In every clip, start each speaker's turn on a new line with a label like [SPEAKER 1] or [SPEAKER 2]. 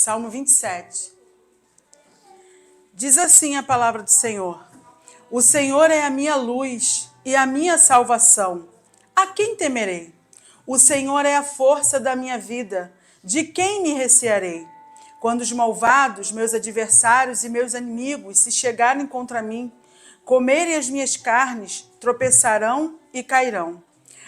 [SPEAKER 1] Salmo 27. Diz assim a palavra do Senhor: O Senhor é a minha luz e a minha salvação. A quem temerei? O Senhor é a força da minha vida. De quem me recearei? Quando os malvados, meus adversários e meus inimigos se chegarem contra mim, comerem as minhas carnes, tropeçarão e cairão.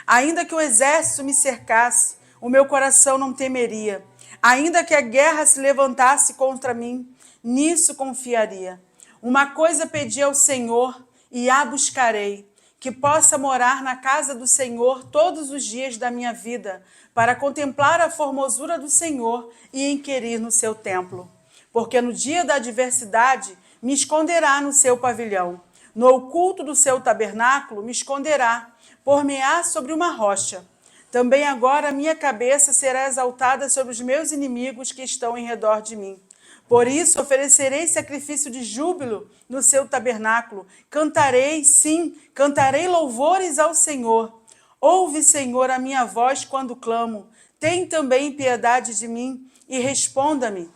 [SPEAKER 1] Ainda que o exército me cercasse, o meu coração não temeria. Ainda que a guerra se levantasse contra mim, nisso confiaria. Uma coisa pedi ao Senhor e a buscarei, que possa morar na casa do Senhor todos os dias da minha vida, para contemplar a formosura do Senhor e inquirir no seu templo. Porque no dia da adversidade me esconderá no seu pavilhão, no oculto do seu tabernáculo me esconderá, por-me-á sobre uma rocha. Também agora a minha cabeça será exaltada sobre os meus inimigos que estão em redor de mim. Por isso oferecerei sacrifício de júbilo no seu tabernáculo. Cantarei, sim, cantarei louvores ao Senhor. Ouve, Senhor, a minha voz quando clamo. Tem também piedade de mim e responda-me.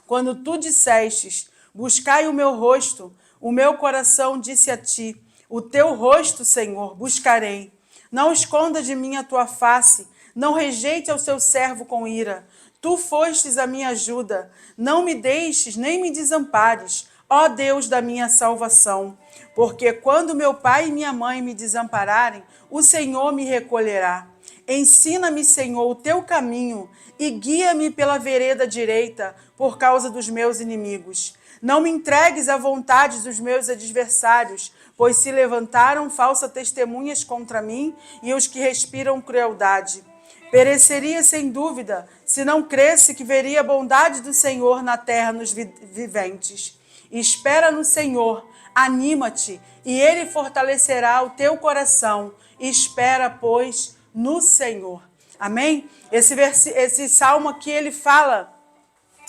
[SPEAKER 1] Quando tu dissestes, buscai o meu rosto, o meu coração disse a ti, o teu rosto, Senhor, buscarei. Não esconda de mim a tua face, não rejeite ao seu servo com ira. Tu fostes a minha ajuda, não me deixes nem me desampares, ó Deus da minha salvação. Porque quando meu pai e minha mãe me desampararem, o Senhor me recolherá. Ensina-me, Senhor, o teu caminho e guia-me pela vereda direita por causa dos meus inimigos. Não me entregues à vontade dos meus adversários, pois se levantaram falsas testemunhas contra mim e os que respiram crueldade. Pereceria sem dúvida, se não cresse que veria a bondade do Senhor na terra nos viventes. Espera no Senhor, anima-te, e Ele fortalecerá o teu coração. Espera, pois, no Senhor. Amém? Esse salmo aqui, ele fala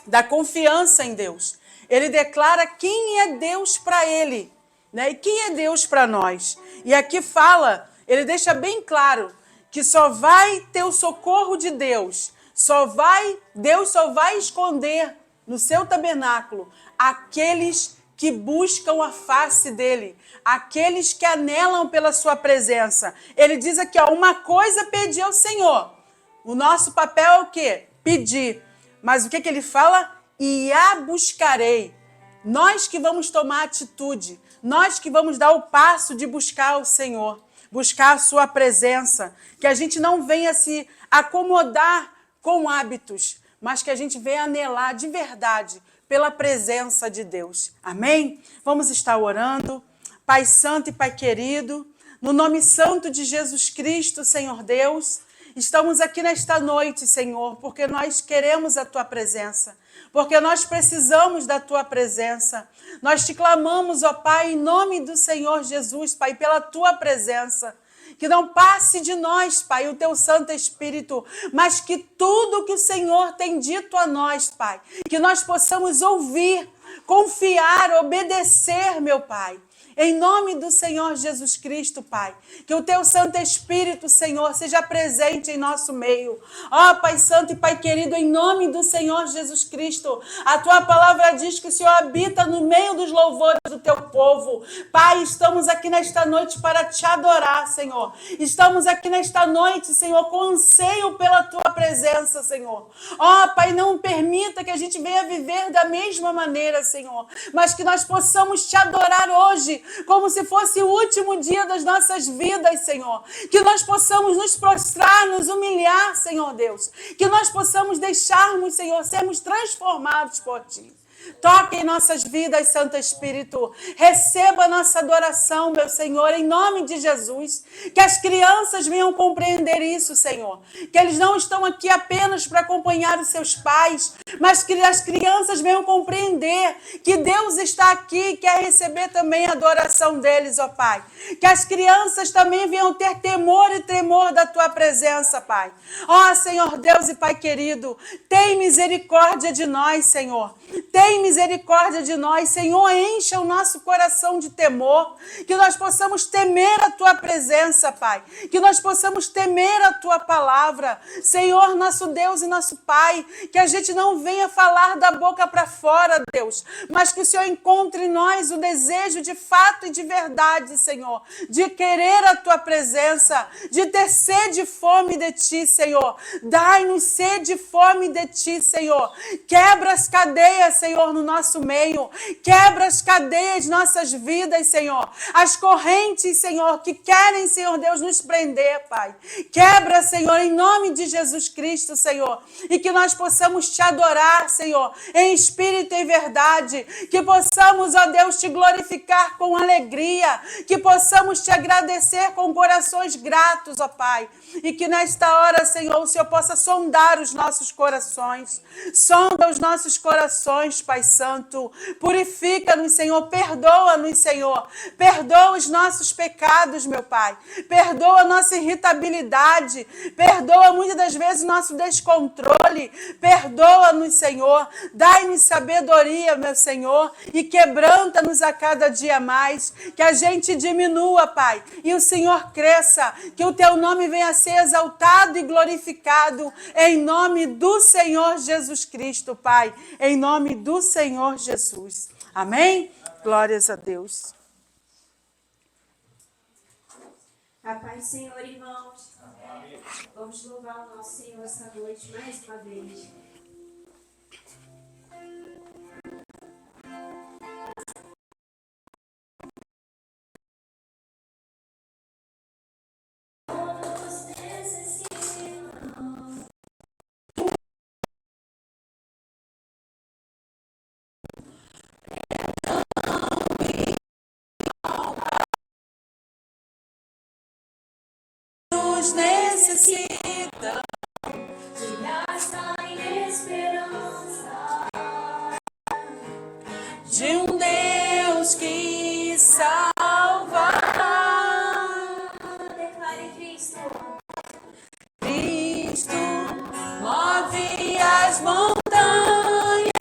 [SPEAKER 1] da confiança em Deus. Ele declara quem é Deus para ele, né? E quem é Deus para nós. E aqui fala, ele deixa bem claro que só vai ter o socorro de Deus, Deus só vai esconder no seu tabernáculo aqueles que buscam a face dele, aqueles que anelam pela sua presença. Ele diz aqui, ó, uma coisa pedi ao Senhor. O nosso papel é o quê? Pedir. Mas o que ele fala? E a buscarei. Nós que vamos tomar atitude, nós que vamos dar o passo de buscar o Senhor, buscar a sua presença, que a gente não venha se acomodar com hábitos, mas que a gente venha anelar de verdade pela presença de Deus. Amém? Vamos estar orando. Pai Santo e Pai querido, no nome santo de Jesus Cristo, Senhor Deus, estamos aqui nesta noite, Senhor, porque nós queremos a Tua presença, porque nós precisamos da Tua presença. Nós te clamamos, ó Pai, em nome do Senhor Jesus, Pai, pela Tua presença. Que não passe de nós, Pai, o Teu Santo Espírito, mas que tudo que o Senhor tem dito a nós, Pai, que nós possamos ouvir, confiar, obedecer, meu Pai. Em nome do Senhor Jesus Cristo, Pai, que o Teu Santo Espírito, Senhor, seja presente em nosso meio. Ó Pai Santo e Pai querido, em nome do Senhor Jesus Cristo, a Tua palavra diz que o Senhor habita no meio dos louvores do Teu povo. Pai, estamos aqui nesta noite para Te adorar, Senhor. Estamos aqui nesta noite, Senhor, com anseio pela Tua presença, Senhor. Ó Pai, não permita que a gente venha viver da mesma maneira, Senhor, mas que nós possamos Te adorar hoje, como se fosse o último dia das nossas vidas, Senhor. Que nós possamos nos prostrar, nos humilhar, Senhor Deus. Que nós possamos deixarmos, Senhor, sermos transformados por Ti. Toque em nossas vidas, Santo Espírito. Receba a nossa adoração, meu Senhor, em nome de Jesus. Que as crianças venham compreender isso, Senhor. Que eles não estão aqui apenas para acompanhar os seus pais, mas que as crianças venham compreender que Deus está aqui e quer receber também a adoração deles, ó Pai. Que as crianças também venham ter temor e tremor da Tua presença, Pai. Ó Senhor Deus e Pai querido, tem misericórdia de nós, Senhor. Tem tem misericórdia de nós. Senhor, encha o nosso coração de temor, que nós possamos temer a Tua presença, Pai, que nós possamos temer a Tua palavra. Senhor, nosso Deus e nosso Pai, que a gente não venha falar da boca para fora, Deus, mas que o Senhor encontre em nós o desejo de fato e de verdade, Senhor, de querer a Tua presença, de ter sede e fome de Ti, Senhor. Dai-nos sede e fome de Ti, Senhor. Quebra as cadeias, Senhor, no nosso meio. Quebra as cadeias de nossas vidas, Senhor. As correntes, Senhor, que querem, Senhor Deus, nos prender, Pai. Quebra, Senhor, em nome de Jesus Cristo, Senhor. E que nós possamos Te adorar, Senhor, em espírito e verdade. Que possamos, ó Deus, Te glorificar com alegria. Que possamos Te agradecer com corações gratos, ó Pai. E que nesta hora, Senhor, o Senhor possa sondar os nossos corações. Sonda os nossos corações, Pai Santo. Purifica-nos, Senhor. Perdoa-nos, Senhor. Perdoa os nossos pecados, meu Pai. Perdoa a nossa irritabilidade. Perdoa muitas das vezes o nosso descontrole. Perdoa-nos, Senhor. Dai-nos sabedoria, meu Senhor. E quebranta-nos a cada dia mais. Que a gente diminua, Pai. E o Senhor cresça. Que o Teu nome venha a ser exaltado e glorificado. Em nome do Senhor Jesus Cristo, Pai. Em nome do Senhor Jesus. Amém? Glórias a Deus.
[SPEAKER 2] A paz, Senhor, irmãos. Vamos louvar o nosso Senhor essa noite mais uma vez.
[SPEAKER 1] Nos necessita
[SPEAKER 2] De graça e esperança.
[SPEAKER 1] de um Deus que salva.
[SPEAKER 2] Declare Cristo.
[SPEAKER 1] Cristo move as montanhas.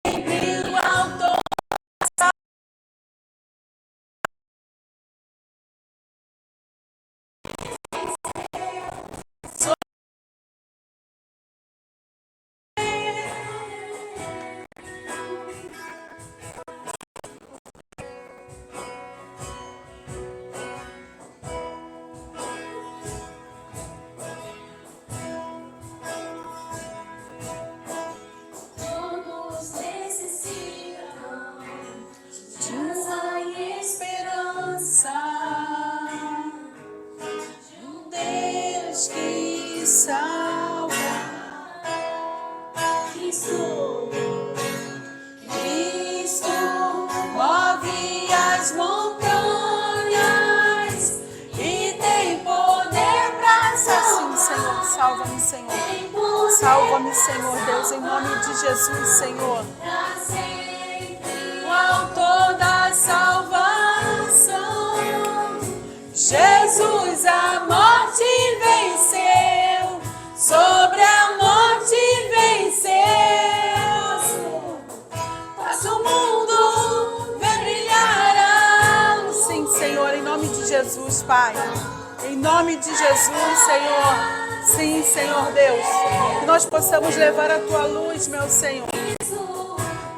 [SPEAKER 1] Tem brilho alto.
[SPEAKER 2] Todos necessitam
[SPEAKER 1] De uma esperança de um Deus que salva.
[SPEAKER 2] Cristo.
[SPEAKER 1] Cristo move as montanhas e tem poder para salvar. Sim, Senhor, salva-me, Senhor. Salva-me, Senhor Deus, em nome de Jesus, Senhor.
[SPEAKER 2] Pra sempre.
[SPEAKER 1] O autor da salvação, Jesus a morte venceu, sobre a morte venceu. Faz o mundo ver brilhar a luz. Sim, Senhor, em nome de Jesus, Pai. Em nome de Jesus, Senhor. Sim, Senhor Deus. Que nós possamos levar a Tua luz, meu Senhor.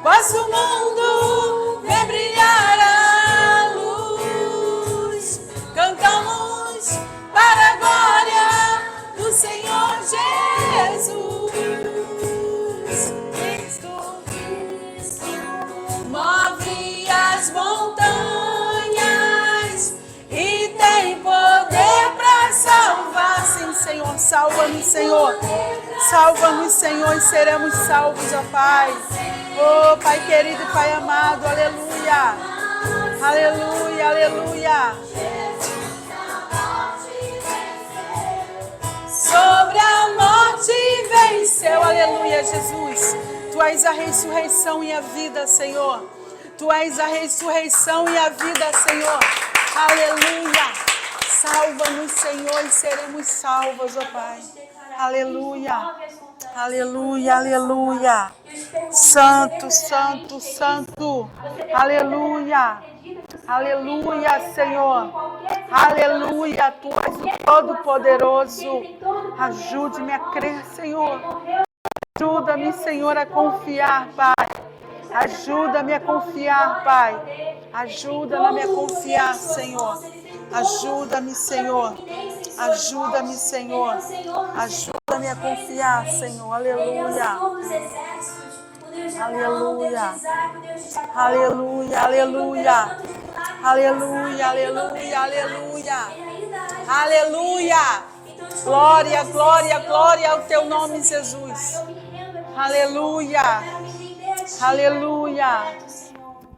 [SPEAKER 1] Faz o mundo ver brilhar a luz. Cantamos para a glória do Senhor Jesus. Cristo move as montanhas e tem poder para salvar. Sim, Senhor, salva-nos, Senhor. Salva-nos, Senhor, e seremos salvos, ó Pai. Oh, Pai querido e Pai amado, aleluia. Aleluia, aleluia. Sobre a morte venceu, aleluia, Jesus. Tu és a ressurreição e a vida, Senhor. Tu és a ressurreição e a vida, Senhor. Aleluia. Salva-nos, Senhor, e seremos salvos, ó Pai. Aleluia. Aleluia, aleluia. Santo, santo, santo. Aleluia. Aleluia, Senhor. Aleluia. Tu és o Todo-Poderoso. Ajude-me a crer, Senhor. Ajuda-me, Senhor, a confiar, Pai. Ajuda-me a confiar, Pai. Ajuda-me a confiar, Senhor. Ajuda-me, Senhor. Ajuda-me, Senhor. Ajuda-me a confiar, Senhor. Aleluia. Aleluia. Aleluia, aleluia. Aleluia, aleluia, aleluia. Aleluia. Glória, glória, glória ao teu nome, Jesus. Aleluia. Aleluia.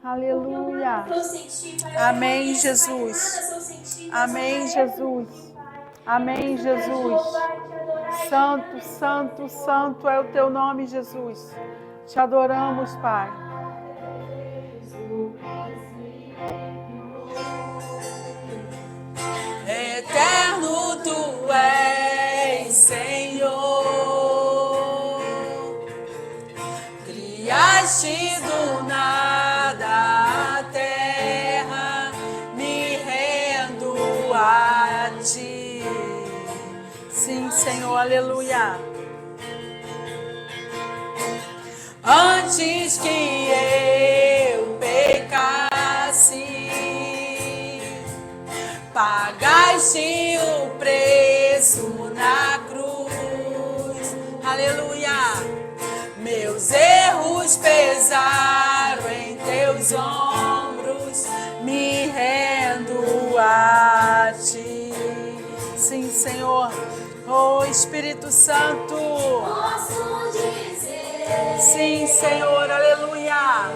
[SPEAKER 1] Aleluia. Amém, Jesus. Amém, Jesus. Amém, Jesus. Santo, santo, santo é o teu nome, Jesus. Te adoramos, Pai. Eterno tu és, Senhor. Criaste do nada a terra, me rendo a ti. Sim, Senhor, aleluia. Antes que eu pecasse, pagaste o preço na cruz. Aleluia. Meus erros pesaram em teus ombros, me rendo a ti. Sim, Senhor. Oh, Espírito Santo.
[SPEAKER 2] Posso dizer.
[SPEAKER 1] Sim, Senhor. Aleluia.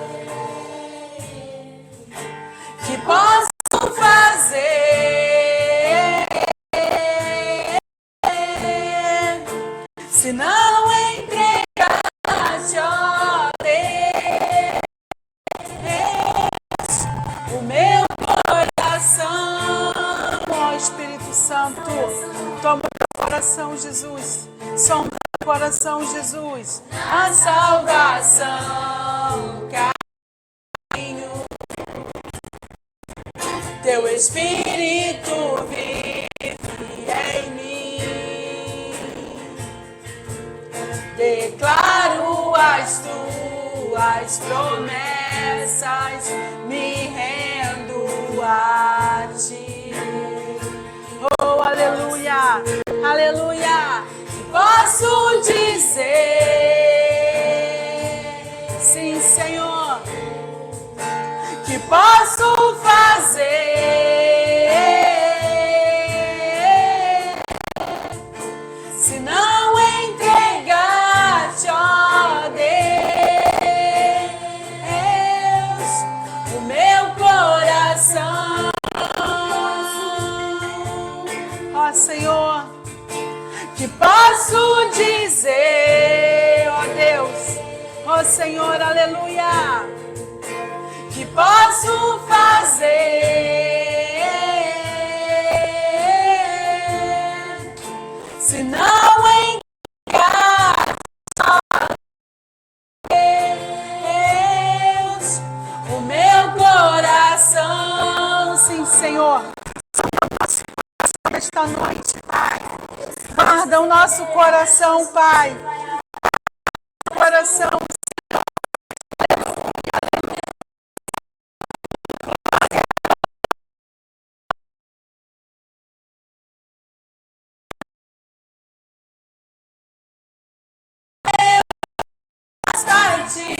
[SPEAKER 1] Que posso fazer se não entregaste, ó Deus, o meu coração, ó Espírito Santo. Toma o coração, Jesus. Sonda o coração, Jesus. A salvação, caminho. Teu Espírito vive em mim. Declaro as tuas promessas, me rendo a ti. Oh, aleluia, aleluia. Posso dizer, sim, Senhor, que posso fazer se não entregaste, ó Deus, o meu coração. Ó Senhor, que posso dizer, ó Deus, ó Senhor, aleluia, que posso fazer se não entregar, ó Deus, o meu coração. Sim, Senhor, esta noite, Pai, guarda o nosso coração, Pai, coração. Bastante.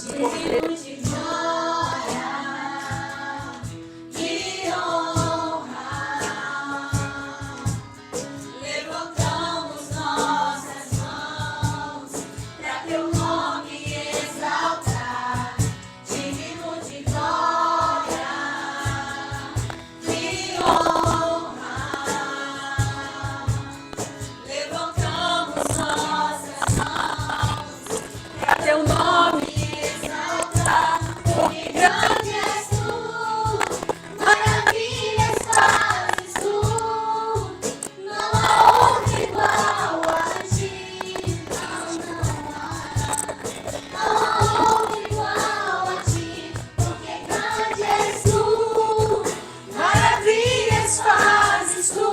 [SPEAKER 2] Digno de glória e honra, levantamos nossas mãos para teu nome exaltar. Digno de glória e honra, levantamos nossas mãos para teu nome exaltar. Porque grande és tu, maravilhas fazes tu, não há outro igual a ti. Não há outro igual a ti, porque grande és tu, maravilhas fazes tu,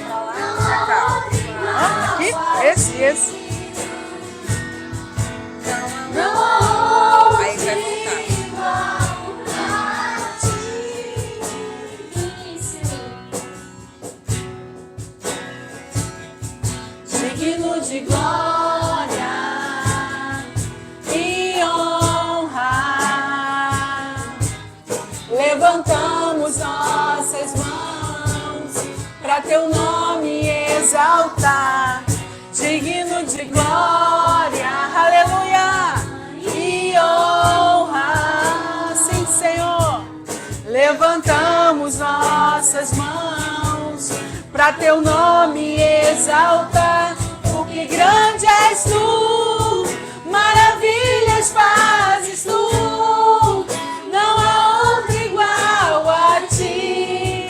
[SPEAKER 2] não há outro igual a ti.
[SPEAKER 1] Aqui? Esse.
[SPEAKER 2] Não há outro
[SPEAKER 3] Aí vai voltar.
[SPEAKER 2] igual a ti. Digno de glória e honra, levantamos nossas mãos para teu nome exaltar. Digno de glória, aleluia, e honra. Sim, Senhor. Levantamos nossas mãos para teu nome exaltar. Porque grande és tu, maravilhas fazes tu, não há outro igual a ti.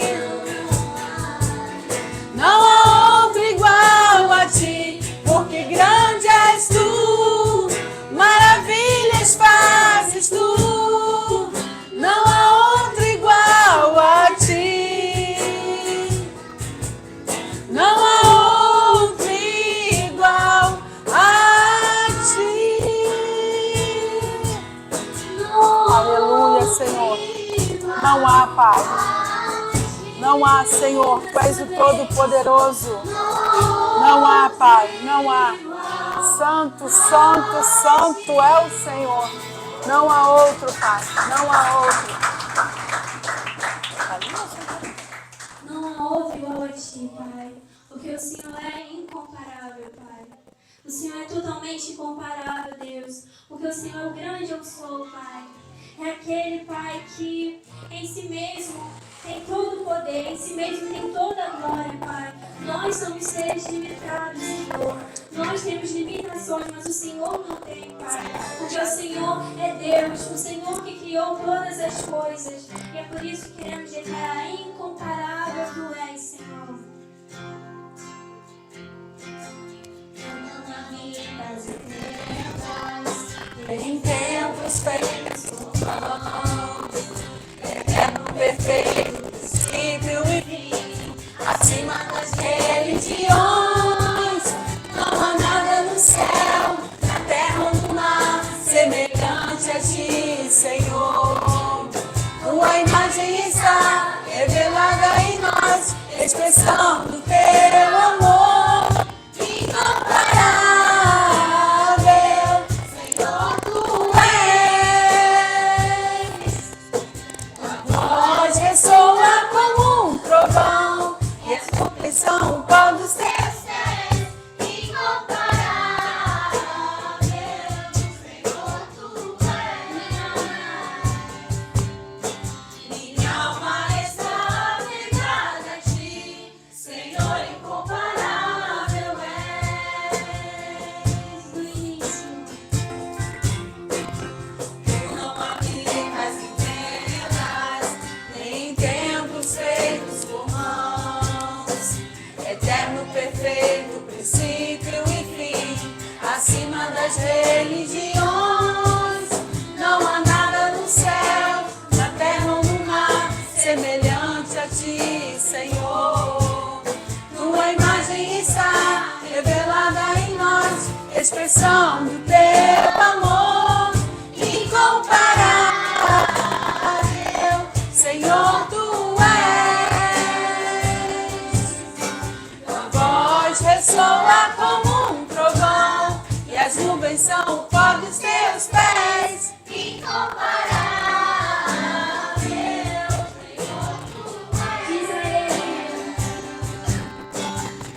[SPEAKER 2] Não há outro igual a ti, porque grande és tu, maravilhas fazes tu, não há outro igual a ti. Não há outro igual a ti.
[SPEAKER 1] Aleluia, Senhor. Não há, Pai. Não há, Senhor. Tu és o Todo-Poderoso. Não há, Pai. Não há. Santo, santo, santo é o Senhor. Não há outro, Pai. Não há outro.
[SPEAKER 2] Não há outro igual a ti, Pai, porque o Senhor é incomparável, Pai. O Senhor é totalmente incomparável, Deus, porque o Senhor é o grande eu sou, Pai. É aquele, Pai, que em si mesmo tem todo o poder, em si mesmo tem toda a glória, Pai. Nós somos seres limitados, Senhor. Nós temos limitações, mas o Senhor não tem, Pai. Porque o Senhor é Deus, o Senhor que criou todas as coisas. E é por isso que queremos declarar incomparável tu és, Senhor. Em tempos feitos por mãos, eterno, perfeito, princípio e fim, acima das religiões, não há nada no céu, na terra ou no mar, semelhante a ti, Senhor. Tua imagem está revelada em nós, expressando teu amor incomparável, Senhor, tu és. Tua voz ressoa como um trovão, e a tua pressão pó dos teus pés, incomparável, Senhor, tu és. Minha alma está pegada a ti, Senhor, incomparável és. No início, tu não aplicas em terras, nem em tempos feitos por mãos. Eterno, perfeito, princípio e fim, acima das religiões. Não há nada no céu, na terra ou no mar, semelhante a ti, Senhor.
[SPEAKER 1] expressão do teu amor, incomparável, Senhor, tu és. Tua voz ressoa como um trovão, e as nuvens são o pó dos teus pés. Incomparável, Senhor, tu és. Diz a ele.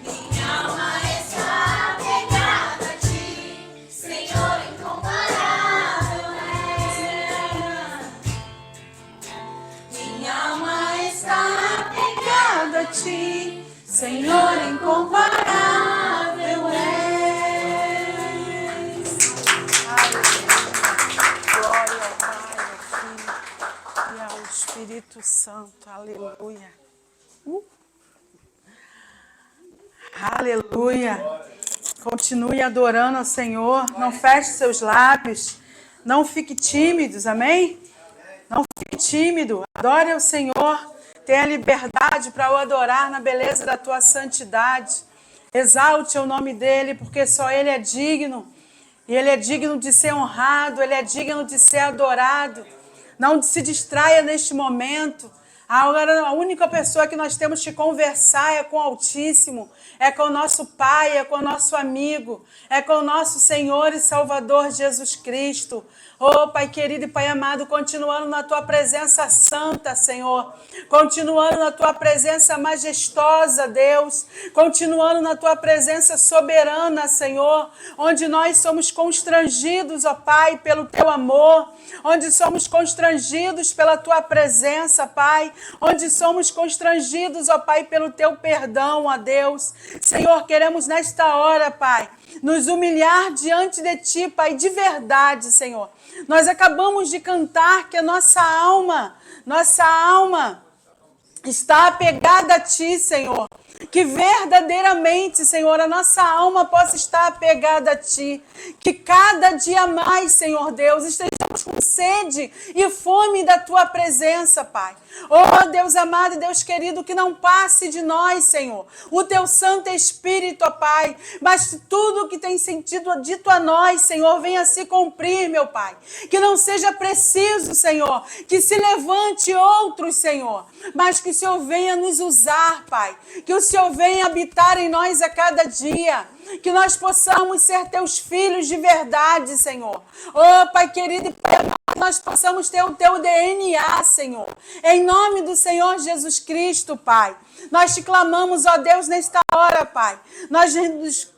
[SPEAKER 1] Minha alma está apegada a ti, Senhor, incomparável és. Minha alma está apegada a ti, Senhor, incomparável és. Glória ao Pai, ao Filho e ao Espírito Santo. Aleluia. Aleluia. Continue adorando ao Senhor. Não feche seus lábios. Não fique tímidos. Amém? Não fique tímido. Adore ao Senhor. Tenha liberdade para o adorar na beleza da tua santidade. Exalte o nome dele, porque só ele é digno. E ele é digno de ser honrado. Ele é digno de ser adorado. Não se distraia neste momento. Agora, a única pessoa que nós temos que conversar é com o Altíssimo, é com o nosso Pai, é com o nosso amigo, é com o nosso Senhor e Salvador Jesus Cristo. Oh, Pai querido e Pai amado, continuando na Tua presença santa, Senhor. Continuando na Tua presença majestosa, Deus. Continuando na Tua presença soberana, Senhor. Onde nós somos constrangidos, ó Pai, pelo Teu amor. Onde somos constrangidos pela Tua presença, Pai. Onde somos constrangidos, ó Pai, pelo Teu perdão, ó Deus. Senhor, queremos nesta hora, Pai, nos humilhar diante de Ti, Pai, de verdade, Senhor. Nós acabamos de cantar que a nossa alma está apegada a Ti, Senhor. Que verdadeiramente, Senhor, a nossa alma possa estar apegada a Ti. Que cada dia mais, Senhor Deus, estejamos com sede e fome da Tua presença, Pai. Oh, Deus amado e Deus querido, que não passe de nós, Senhor, o Teu Santo Espírito, ó Pai, mas tudo que tem sentido dito a nós, Senhor, venha se cumprir, meu Pai. Que não seja preciso, Senhor, que se levante outros, Senhor, mas que o Senhor venha nos usar, Pai. Que o Senhor venha habitar em nós a cada dia. Que nós possamos ser Teus filhos de verdade, Senhor. Oh, Pai querido e Pai amado, nós possamos ter o Teu DNA, Senhor. Em nome do Senhor Jesus Cristo, Pai. Nós Te clamamos, ó Deus, nesta hora, Pai. Nós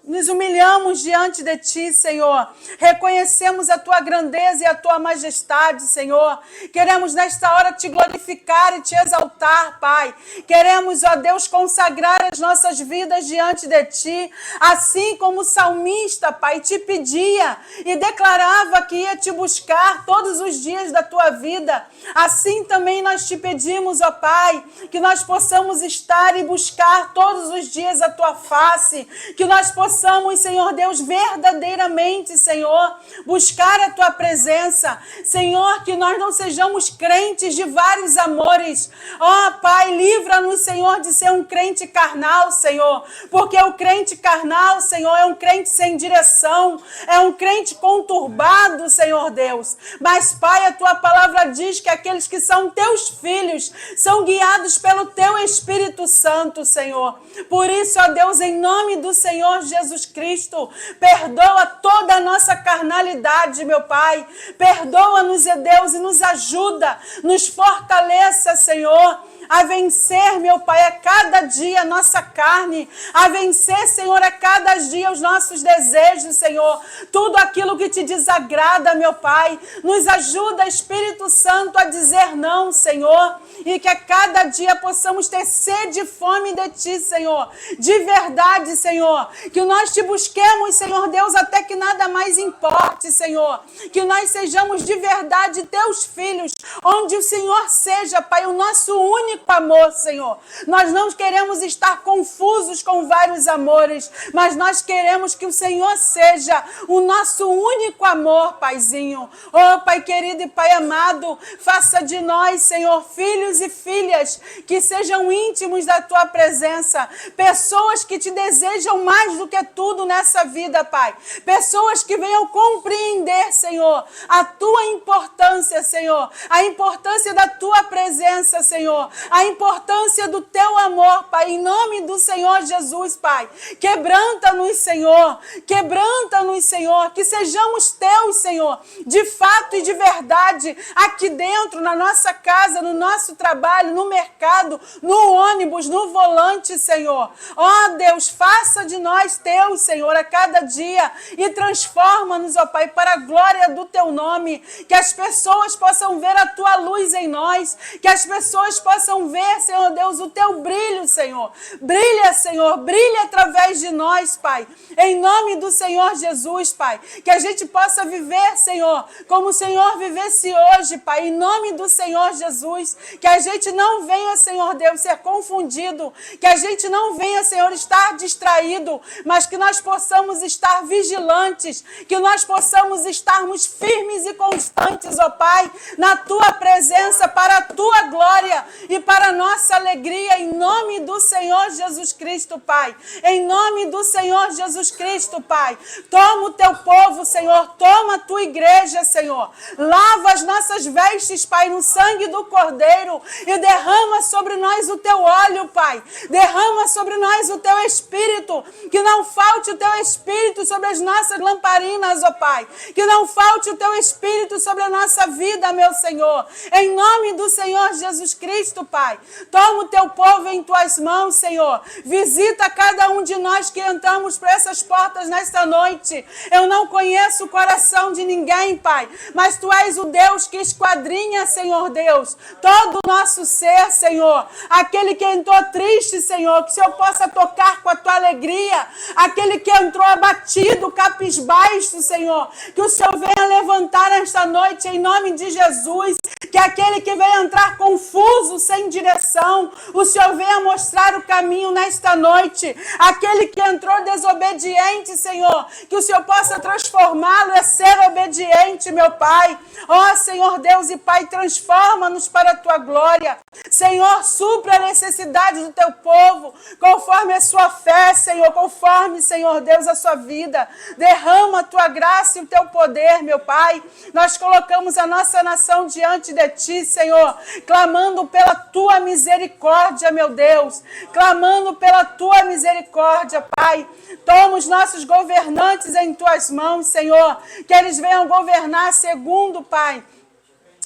[SPEAKER 1] nos humilhamos diante de Ti, Senhor. Reconhecemos a Tua grandeza e a Tua majestade, Senhor. Queremos nesta hora Te glorificar e Te exaltar, Pai. Queremos, ó Deus, consagrar as nossas vidas diante de Ti, assim como o salmista, Pai, Te pedia e declarava que ia Te buscar todos os dias da Tua vida. Assim também nós Te pedimos, ó Pai, que nós possamos estar e buscar todos os dias a Tua face, que nós possamos, Senhor Deus, verdadeiramente, Senhor, buscar a Tua presença, Senhor, que nós não sejamos crentes de vários amores. Ó Pai, livra-nos, Senhor, de ser um crente carnal, Senhor, porque o crente carnal, Senhor, é um crente sem direção, é um crente conturbado, Senhor Deus. Mas, Pai, a Tua palavra diz que aqueles que são Teus filhos são guiados pelo Teu Espírito Santo, Senhor. Por isso, ó Deus, em nome do Senhor Jesus Cristo, perdoa toda a nossa carnalidade, meu Pai. Perdoa-nos, ó Deus, e nos ajuda, nos fortaleça, Senhor, a vencer, meu Pai, a cada dia a nossa carne, a vencer, Senhor, a cada dia os nossos desejos, Senhor, tudo aquilo que Te desagrada, meu Pai. Nos ajuda, Espírito Santo, a dizer não, Senhor, e que a cada dia possamos ter sede e fome de Ti, Senhor, de verdade, Senhor, que nós Te busquemos, Senhor Deus, até que nada mais importe, Senhor, que nós sejamos de verdade Teus filhos, onde o Senhor seja, Pai, o nosso único amor, Senhor. Nós não queremos estar confusos com vários amores, mas nós queremos que o Senhor seja o nosso único amor, Paizinho. Oh, Pai querido e Pai amado, faça de nós, Senhor, filhos filhos e filhas que sejam íntimos da tua presença, pessoas que te desejam mais do que tudo nessa vida, Pai, pessoas que venham compreender, Senhor, a tua importância, Senhor, a importância da tua presença, Senhor, a importância do teu amor, Pai, em nome do Senhor Jesus, Pai. Quebranta-nos, Senhor, quebranta-nos, Senhor, que sejamos teus, Senhor, de fato e de verdade, aqui dentro, na nossa casa, no nosso trabalho, no mercado, no ônibus, no volante, Senhor. Ó Deus, faça de nós teus, Senhor, a cada dia e transforma-nos, ó Pai, para a glória do teu nome, que as pessoas possam ver a tua luz em nós, que as pessoas possam ver, Senhor Deus, o teu brilho, Senhor. Brilha, Senhor, brilha através de nós, Pai, em nome do Senhor Jesus, Pai, que a gente possa viver, Senhor, como o Senhor vivesse hoje, Pai, em nome do Senhor Jesus, que a gente não venha, Senhor Deus, ser confundido, que a gente não venha, Senhor, estar distraído, mas que nós possamos estar vigilantes, que nós possamos estarmos firmes e constantes, ó Pai, na tua presença, para a tua glória e para a nossa alegria, em nome do Senhor Jesus Cristo, Pai, em nome do Senhor Jesus Cristo, Pai. Toma o teu povo, Senhor, toma a tua igreja, Senhor, lava as nossas vestes, Pai, no sangue do Cordeiro e derrama sobre nós o teu óleo, Pai, derrama sobre nós o teu Espírito, que não falte o teu Espírito sobre as nossas lamparinas, ó Pai, que não falte o teu Espírito sobre a nossa vida, meu Senhor, em nome do Senhor Jesus Cristo, Pai. Toma o teu povo em tuas mãos, Senhor, visita cada um de nós que entramos por essas portas nesta noite. Eu não conheço o coração de ninguém, Pai, mas tu és o Deus que esquadrinha, Senhor Deus, todo o nosso ser, Senhor, aquele que entrou triste, Senhor, que o Senhor possa tocar com a tua alegria, aquele que entrou abatido, capisbaixo, Senhor, que o Senhor venha levantar esta noite em nome de Jesus, que aquele que veio entrar confuso, sem direção, o Senhor venha mostrar o caminho nesta noite, aquele que entrou desobediente, Senhor, que o Senhor possa transformá-lo a ser obediente, meu Pai. Ó Senhor Deus e Pai, transforma-nos para a tua glória, Senhor, supra a necessidade do teu povo, conforme a sua fé, Senhor, conforme, Senhor Deus, a sua vida, derrama a tua graça e o teu poder, meu Pai. Nós colocamos a nossa nação diante de ti, Senhor, clamando pela tua misericórdia, meu Deus, clamando pela tua misericórdia, Pai. Toma os nossos governantes em tuas mãos, Senhor, que eles venham governar segundo, Pai,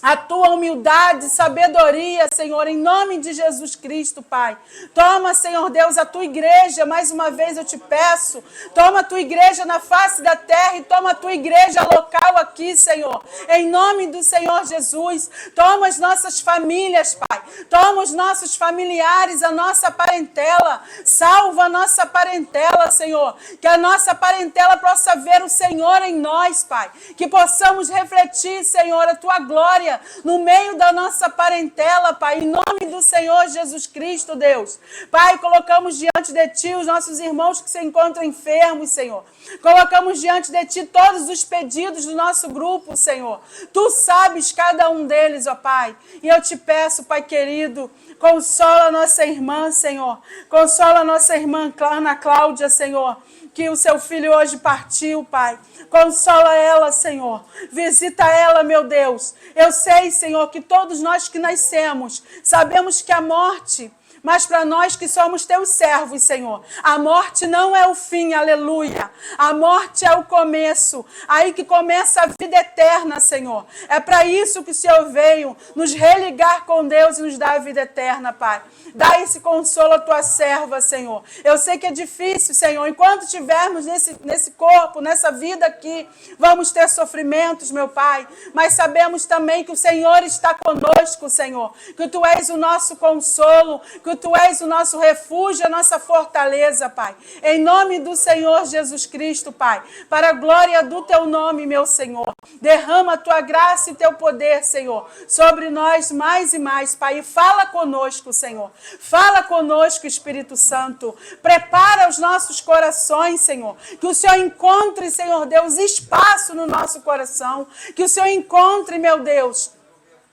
[SPEAKER 1] a tua humildade, sabedoria, Senhor, em nome de Jesus Cristo, Pai. Toma, Senhor Deus, a tua igreja, mais uma vez eu te peço, toma a tua igreja na face da terra e toma a tua igreja local aqui, Senhor, em nome do Senhor Jesus. Toma as nossas famílias, Pai, toma os nossos familiares, a nossa parentela, salva a nossa parentela, Senhor, que a nossa parentela possa ver o Senhor em nós, Pai, que possamos refletir, Senhor, a tua glória no meio da nossa parentela, Pai, em nome do Senhor Jesus Cristo, Deus. Pai, colocamos diante de Ti os nossos irmãos que se encontram enfermos, Senhor. Colocamos diante de Ti todos os pedidos do nosso grupo, Senhor. Tu sabes cada um deles, ó Pai. E eu te peço, Pai querido, consola a nossa irmã, Senhor. Consola a nossa irmã Ana Cláudia, Senhor, que o seu filho hoje partiu, Pai. Consola ela, Senhor. Visita ela, meu Deus. Eu sei, Senhor, que todos nós que nascemos sabemos que a morte, mas para nós que somos teus servos, Senhor, a morte não é o fim, aleluia. A morte é o começo, aí que começa a vida eterna, Senhor. É para isso que o Senhor veio, nos religar com Deus e nos dar a vida eterna, Pai. Dá esse consolo à tua serva, Senhor. Eu sei que é difícil, Senhor. Enquanto estivermos nesse corpo, nessa vida aqui, vamos ter sofrimentos, meu Pai. Mas sabemos também que o Senhor está conosco, Senhor. Que tu és o nosso consolo, que tu és o nosso refúgio, a nossa fortaleza, Pai. Em nome do Senhor Jesus Cristo, Pai. Para a glória do teu nome, meu Senhor. Derrama a tua graça e teu poder, Senhor, sobre nós mais e mais, Pai. E fala conosco, Senhor. Fala conosco, Espírito Santo. Prepara os nossos corações, Senhor. Que o Senhor encontre, Senhor Deus, espaço no nosso coração. Que o Senhor encontre, meu Deus,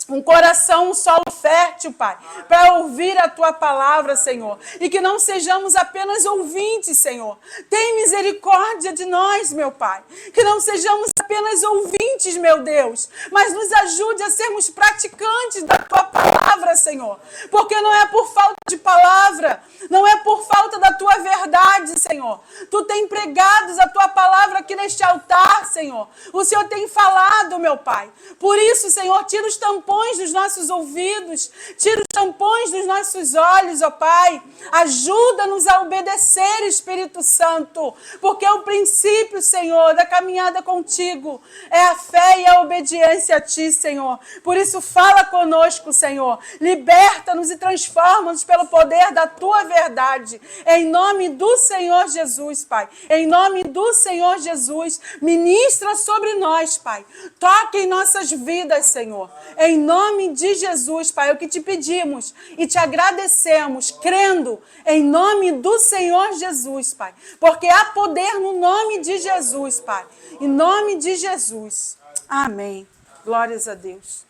[SPEAKER 1] um coração, um solo fértil, Pai, para ouvir a Tua palavra, Senhor. E que não sejamos apenas ouvintes, Senhor. Tem misericórdia de nós, meu Pai. Que não sejamos apenas ouvintes, meu Deus, mas nos ajude a sermos praticantes da Tua palavra, Senhor. Porque não é por falta de palavra, não é por falta da Tua verdade, Senhor. Tu tem pregado a Tua palavra aqui neste altar, Senhor. O Senhor tem falado, meu Pai. Por isso, Senhor, tira os tampões dos nossos ouvidos, tira os tampões dos nossos olhos, ó Pai. Ajuda-nos a obedecer, Espírito Santo, porque o princípio, Senhor, da caminhada contigo é a fé e a obediência a Ti, Senhor. Por isso, fala conosco, Senhor. Liberta-nos e transforma-nos pelo poder da Tua verdade. Em nome do Senhor Jesus, Pai. Em nome do Senhor Jesus, ministra sobre nós, Pai. Toque em nossas vidas, Senhor. Em nome de Jesus, Pai, é o que te pedimos e te agradecemos, crendo em nome do Senhor Jesus, Pai. Porque há poder no nome de Jesus, Pai. Em nome de Jesus. Amém. Glórias a Deus.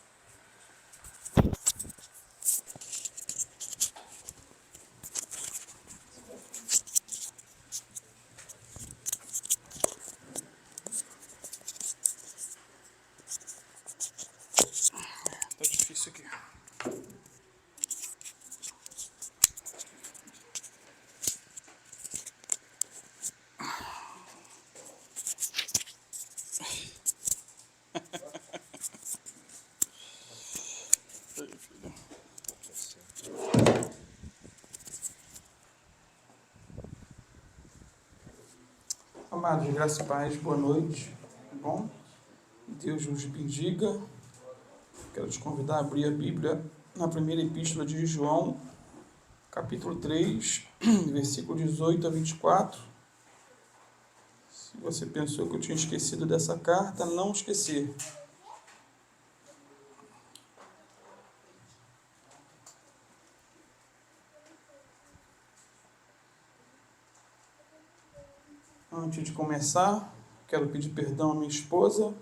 [SPEAKER 3] Tá difícil aqui. Amados, graça e paz, boa noite. Bom, Deus vos bendiga. Quero te convidar a abrir a Bíblia na primeira epístola de João, capítulo 3, versículo 18 a 24. Se você pensou que eu tinha esquecido dessa carta, não esquecer. Antes de começar, quero pedir perdão à minha esposa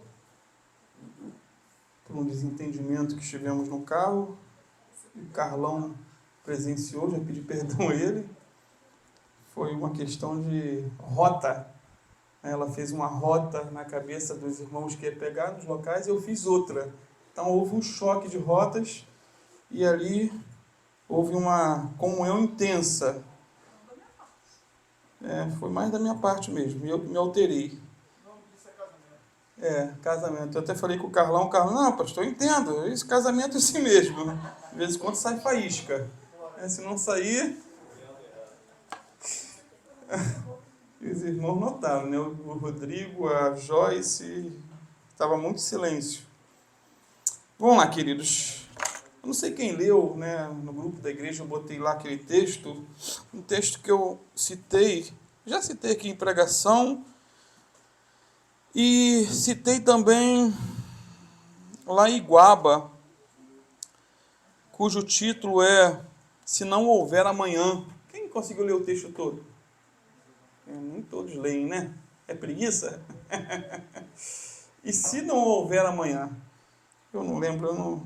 [SPEAKER 3] por um desentendimento que tivemos no carro. O Carlão presenciou, já pedi perdão a ele. Foi uma questão de rota. Ela fez uma rota na cabeça dos irmãos que ia pegar nos locais e eu fiz outra. Então houve um choque de rotas e ali houve uma comunhão intensa. Foi mais da minha parte mesmo, eu me alterei. Casamento. Eu até falei com o Carlão, não, pastor, eu entendo, esse casamento é assim mesmo. De vez em quando sai faísca. Se não sair... Os irmãos notaram, né? O Rodrigo, a Joyce, estava muito silêncio. Vamos lá, queridos. Eu não sei quem leu, né? No grupo da igreja eu botei lá aquele texto, um texto que eu citei, já citei aqui em pregação, e citei também lá em Iguaba, cujo título é Se Não Houver Amanhã. Quem conseguiu ler o texto todo? Nem todos leem, né? É preguiça? E se não houver amanhã? Eu não lembro,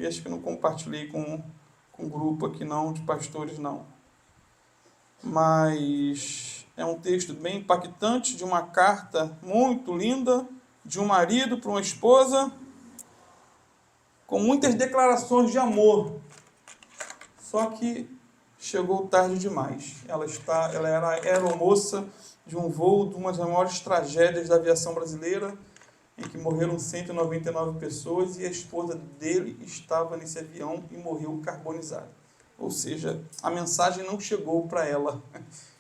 [SPEAKER 3] acho que não compartilhei com o grupo aqui não, de pastores não. Mas é um texto bem impactante de uma carta muito linda de um marido para uma esposa, com muitas declarações de amor. Só que chegou tarde demais. Ela era aeromoça de um voo de uma das maiores tragédias da aviação brasileira, em que morreram 199 pessoas e a esposa dele estava nesse avião e morreu carbonizada. Ou seja, a mensagem não chegou para ela.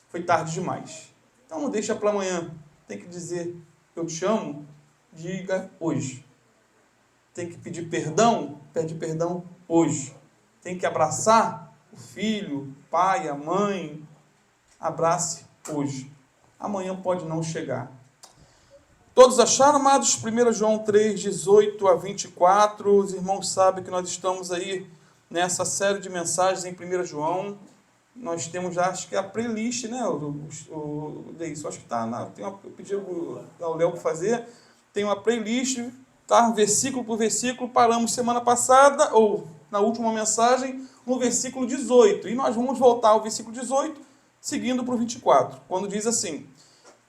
[SPEAKER 3] Foi tarde demais. Então não deixa para amanhã. Tem que dizer, eu te amo, diga hoje. Tem que pedir perdão, pede perdão hoje. Tem que abraçar o filho, o pai, a mãe, abrace hoje. Amanhã pode não chegar. Todos acharam, amados? 1 João 3, 18 a 24. Os irmãos sabem que nós estamos aí nessa série de mensagens em 1 João. Nós temos já, acho que a playlist, né? Acho que está eu pedi ao Léo para fazer. Tem uma playlist, tá? Versículo por versículo, paramos semana passada, ou na última mensagem, no versículo 18. E nós vamos voltar ao versículo 18, seguindo para o 24, quando diz assim: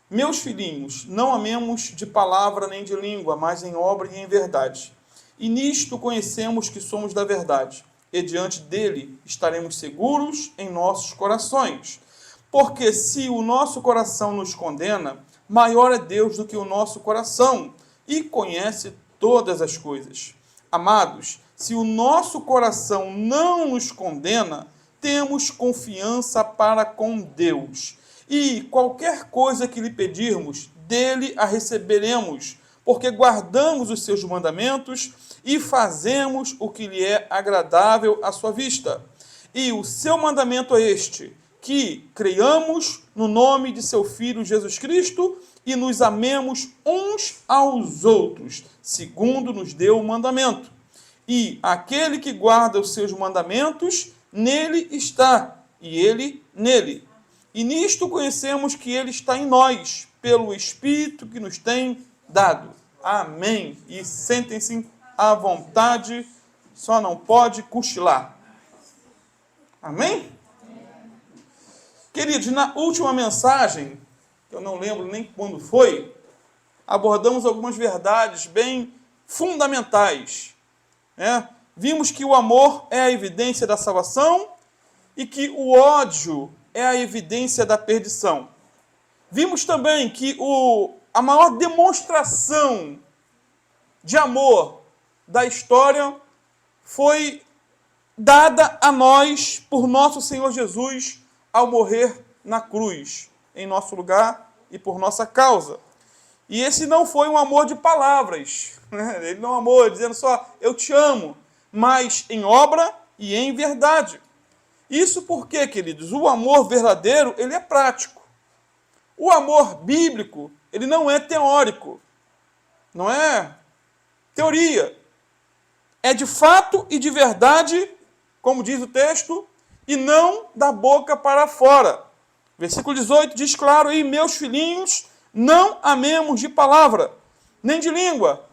[SPEAKER 3] meus filhinhos, não amemos de palavra nem de língua, mas em obra e em verdade. E nisto conhecemos que somos da verdade, e diante dele estaremos seguros em nossos corações. Porque se o nosso coração nos condena, maior é Deus do que o nosso coração, e conhece todas as coisas. Amados, se o nosso coração não nos condena, temos confiança para com Deus. E qualquer coisa que lhe pedirmos, dele a receberemos, porque guardamos os seus mandamentos e fazemos o que lhe é agradável à sua vista. E o seu mandamento é este: que creiamos no nome de seu Filho Jesus Cristo e nos amemos uns aos outros, segundo nos deu o mandamento. E aquele que guarda os seus mandamentos, nele está, e ele nele. E nisto conhecemos que ele está em nós, pelo Espírito que nos tem dado. Amém. E sentem-se à vontade, só não pode cochilar. Amém? Queridos, na última mensagem, que eu não lembro nem quando foi, abordamos algumas verdades bem fundamentais. Vimos que o amor é a evidência da salvação e que o ódio é a evidência da perdição. Vimos também que a maior demonstração de amor da história foi dada a nós por nosso Senhor Jesus ao morrer na cruz, em nosso lugar e por nossa causa. E esse não foi um amor de palavras, né? Ele não amou dizendo só eu te amo, mas em obra e em verdade. Isso porque, queridos, o amor verdadeiro, ele é prático. O amor bíblico, ele não é teórico, não é teoria. É de fato e de verdade, como diz o texto, e não da boca para fora. Versículo 18 diz claro aí: meus filhinhos, não amemos de palavra, nem de língua,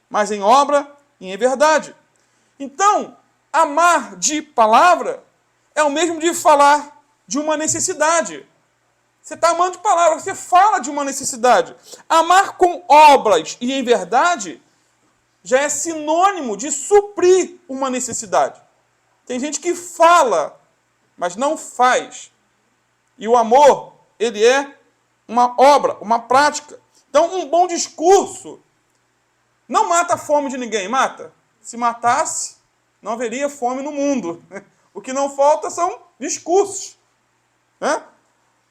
[SPEAKER 3] mas em obra e em verdade. Então, amar de palavra é o mesmo de falar de uma necessidade. Você está amando de palavra, você fala de uma necessidade. Amar com obras e em verdade já é sinônimo de suprir uma necessidade. Tem gente que fala, mas não faz. E o amor, ele é uma obra, uma prática. Então, um bom discurso não mata a fome de ninguém, mata? Se matasse, não haveria fome no mundo. O que não falta são discursos. Né?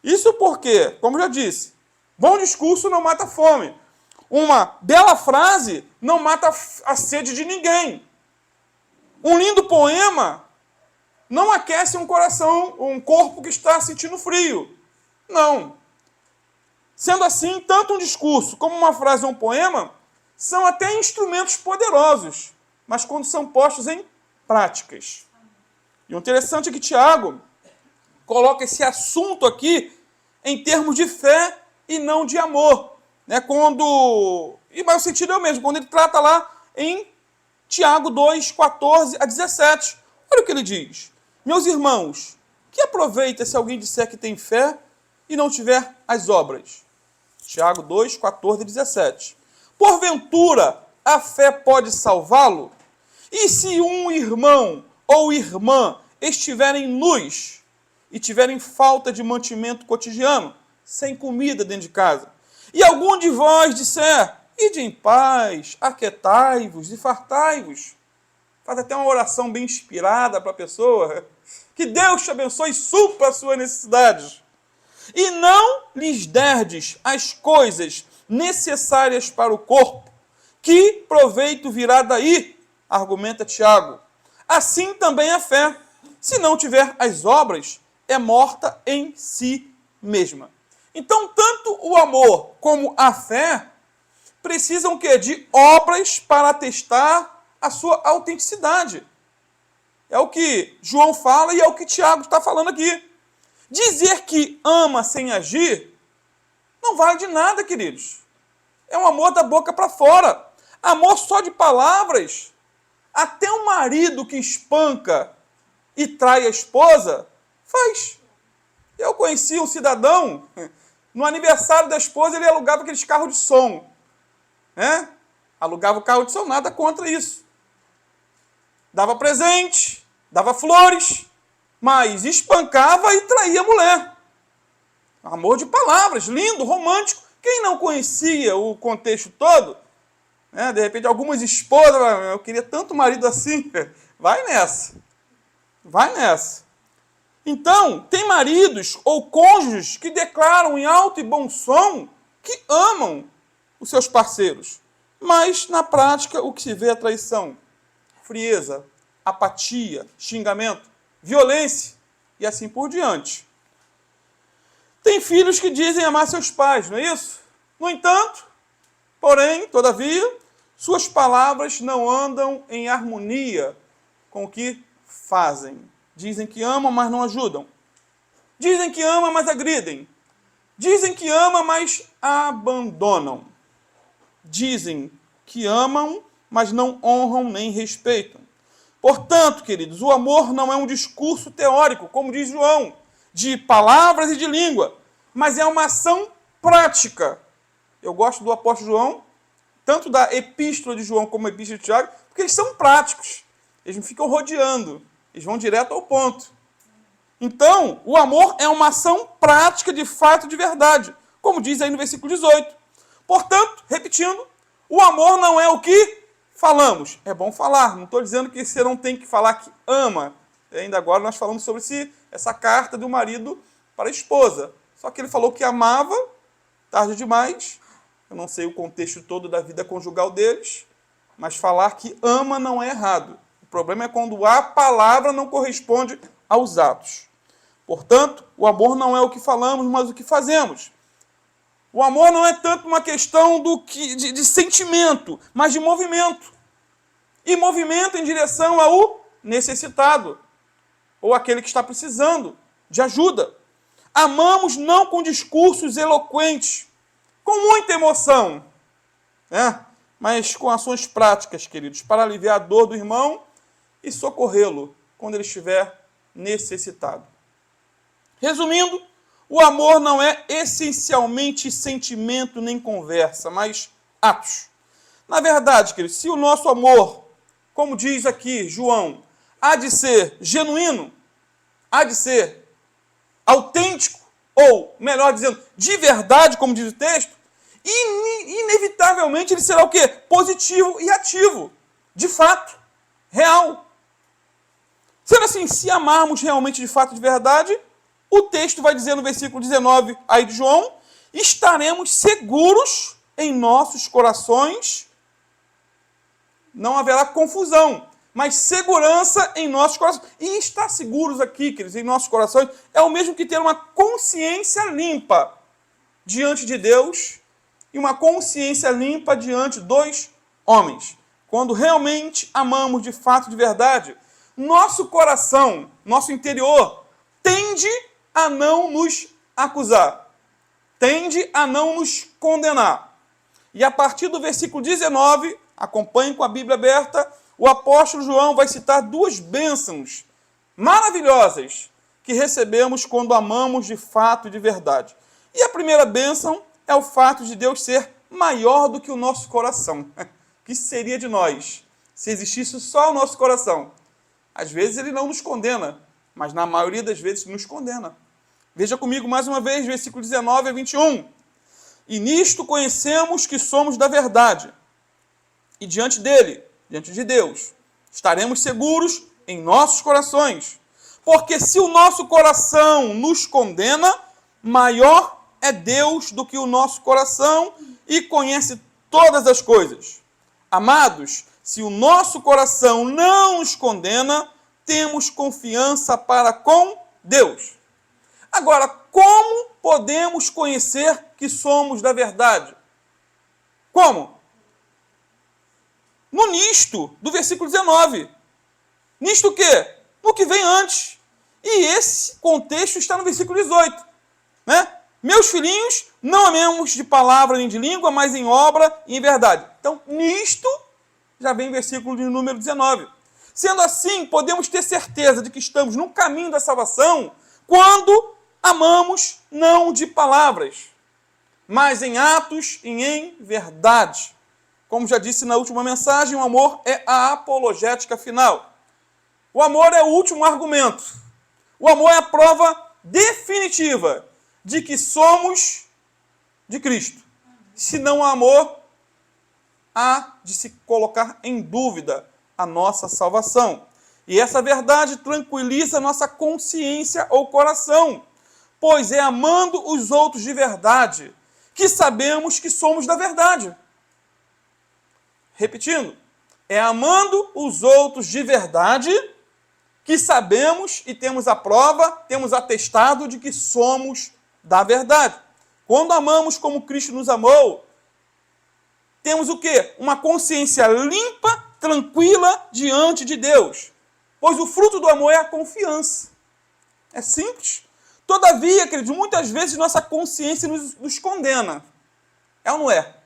[SPEAKER 3] Isso porque, como já disse, bom discurso não mata a fome. Uma bela frase não mata a sede de ninguém. Um lindo poema não aquece um coração, um corpo que está sentindo frio. Não. Sendo assim, tanto um discurso como uma frase ou um poema são até instrumentos poderosos, mas quando são postos em práticas. E o interessante é que Tiago coloca esse assunto aqui em termos de fé e não de amor. Né? Mas o sentido é o mesmo, quando ele trata lá em Tiago 2, 14 a 17. Olha o que ele diz: meus irmãos, que aproveita se alguém disser que tem fé e não tiver as obras? Tiago 2, 14 a 17. Porventura, a fé pode salvá-lo? E se um irmão ou irmã estiverem nus e tiverem falta de mantimento cotidiano, sem comida dentro de casa, e algum de vós disser, ide em paz, aquietai-vos e fartai-vos, faz até uma oração bem inspirada para a pessoa, que Deus te abençoe e supra as suas necessidades, e não lhes derdes as coisas necessárias para o corpo, que proveito virá daí? Argumenta Tiago. Assim também a fé, se não tiver as obras, é morta em si mesma. Então, tanto o amor como a fé precisam o quê? De obras para atestar a sua autenticidade. É o que João fala e é o que Tiago está falando aqui. Dizer que ama sem agir não vale de nada, queridos. É um amor da boca para fora. Amor só de palavras? Até um marido que espanca e trai a esposa faz. Eu conheci um cidadão, no aniversário da esposa ele alugava aqueles carros de som. Né? Alugava o carro de som, nada contra isso. Dava presente, dava flores, mas espancava e traía a mulher. Amor de palavras, lindo, romântico. Quem não conhecia o contexto todo, né, de repente algumas esposas, eu queria tanto marido assim, vai nessa. Vai nessa. Então, tem maridos ou cônjuges que declaram em alto e bom som que amam os seus parceiros. Mas, na prática, o que se vê é traição, frieza, apatia, xingamento, violência e assim por diante. Tem filhos que dizem amar seus pais, não é isso? No entanto, porém, todavia, suas palavras não andam em harmonia com o que fazem. Dizem que amam, mas não ajudam. Dizem que amam, mas agridem. Dizem que amam, mas abandonam. Dizem que amam, mas não honram nem respeitam. Portanto, queridos, o amor não é um discurso teórico, como diz João, de palavras e de língua, mas é uma ação prática. Eu gosto do apóstolo João, tanto da epístola de João como da epístola de Tiago, porque eles são práticos. Eles não ficam rodeando, eles vão direto ao ponto. Então, o amor é uma ação prática de fato, de verdade, como diz aí no versículo 18. Portanto, repetindo, o amor não é o que falamos. É bom falar, não estou dizendo que você não tem que falar que ama. Ainda agora nós falamos sobre essa carta do marido para a esposa. Só que ele falou que amava, tarde demais. Eu não sei o contexto todo da vida conjugal deles, mas falar que ama não é errado. O problema é quando a palavra não corresponde aos atos. Portanto, o amor não é o que falamos, mas o que fazemos. O amor não é tanto uma questão de sentimento, mas de movimento. E movimento em direção ao necessitado, ou aquele que está precisando de ajuda. Amamos não com discursos eloquentes, com muita emoção, né? Mas com ações práticas, queridos, para aliviar a dor do irmão e socorrê-lo quando ele estiver necessitado. Resumindo, o amor não é essencialmente sentimento nem conversa, mas atos. Na verdade, queridos, se o nosso amor, como diz aqui João, há de ser genuíno, há de ser autêntico, ou, melhor dizendo, de verdade, como diz o texto, inevitavelmente ele será o quê? Positivo e ativo. De fato. Real. Sendo assim, se amarmos realmente de fato, de verdade, o texto vai dizer no versículo 19 aí de João, estaremos seguros em nossos corações, não haverá confusão, mas segurança em nossos corações. E estar seguros aqui, queridos, em nossos corações, é o mesmo que ter uma consciência limpa diante de Deus e uma consciência limpa diante dos homens. Quando realmente amamos de fato, de verdade, nosso coração, nosso interior, tende a não nos acusar, tende a não nos condenar. E a partir do versículo 19, acompanhem com a Bíblia aberta, o apóstolo João vai citar duas bênçãos maravilhosas que recebemos quando amamos de fato e de verdade. E a primeira bênção é o fato de Deus ser maior do que o nosso coração. O que seria de nós se existisse só o nosso coração? Às vezes ele não nos condena, mas na maioria das vezes nos condena. Veja comigo mais uma vez, versículo 19 a 21. E nisto conhecemos que somos da verdade. E diante dele, diante de Deus, estaremos seguros em nossos corações. Porque se o nosso coração nos condena, maior é Deus do que o nosso coração e conhece todas as coisas. Amados, se o nosso coração não nos condena, temos confiança para com Deus. Agora, como podemos conhecer que somos da verdade? Como? No nisto, do versículo 19. Nisto o quê? No que vem antes. E esse contexto está no versículo 18. Né? Meus filhinhos, não amemos de palavra nem de língua, mas em obra e em verdade. Então, nisto, já vem o versículo de número 19. Sendo assim, podemos ter certeza de que estamos no caminho da salvação quando amamos não de palavras, mas em atos e em verdade. Como já disse na última mensagem, o amor é a apologética final. O amor é o último argumento. O amor é a prova definitiva de que somos de Cristo. Se não há amor, há de se colocar em dúvida a nossa salvação. E essa verdade tranquiliza nossa consciência ou coração, pois é amando os outros de verdade que sabemos que somos da verdade. Repetindo, é amando os outros de verdade que sabemos e temos a prova, temos atestado de que somos da verdade. Quando amamos como Cristo nos amou, temos o quê? Uma consciência limpa, tranquila diante de Deus. Pois o fruto do amor é a confiança. É simples. Todavia, queridos, muitas vezes nossa consciência nos condena. É ou não é?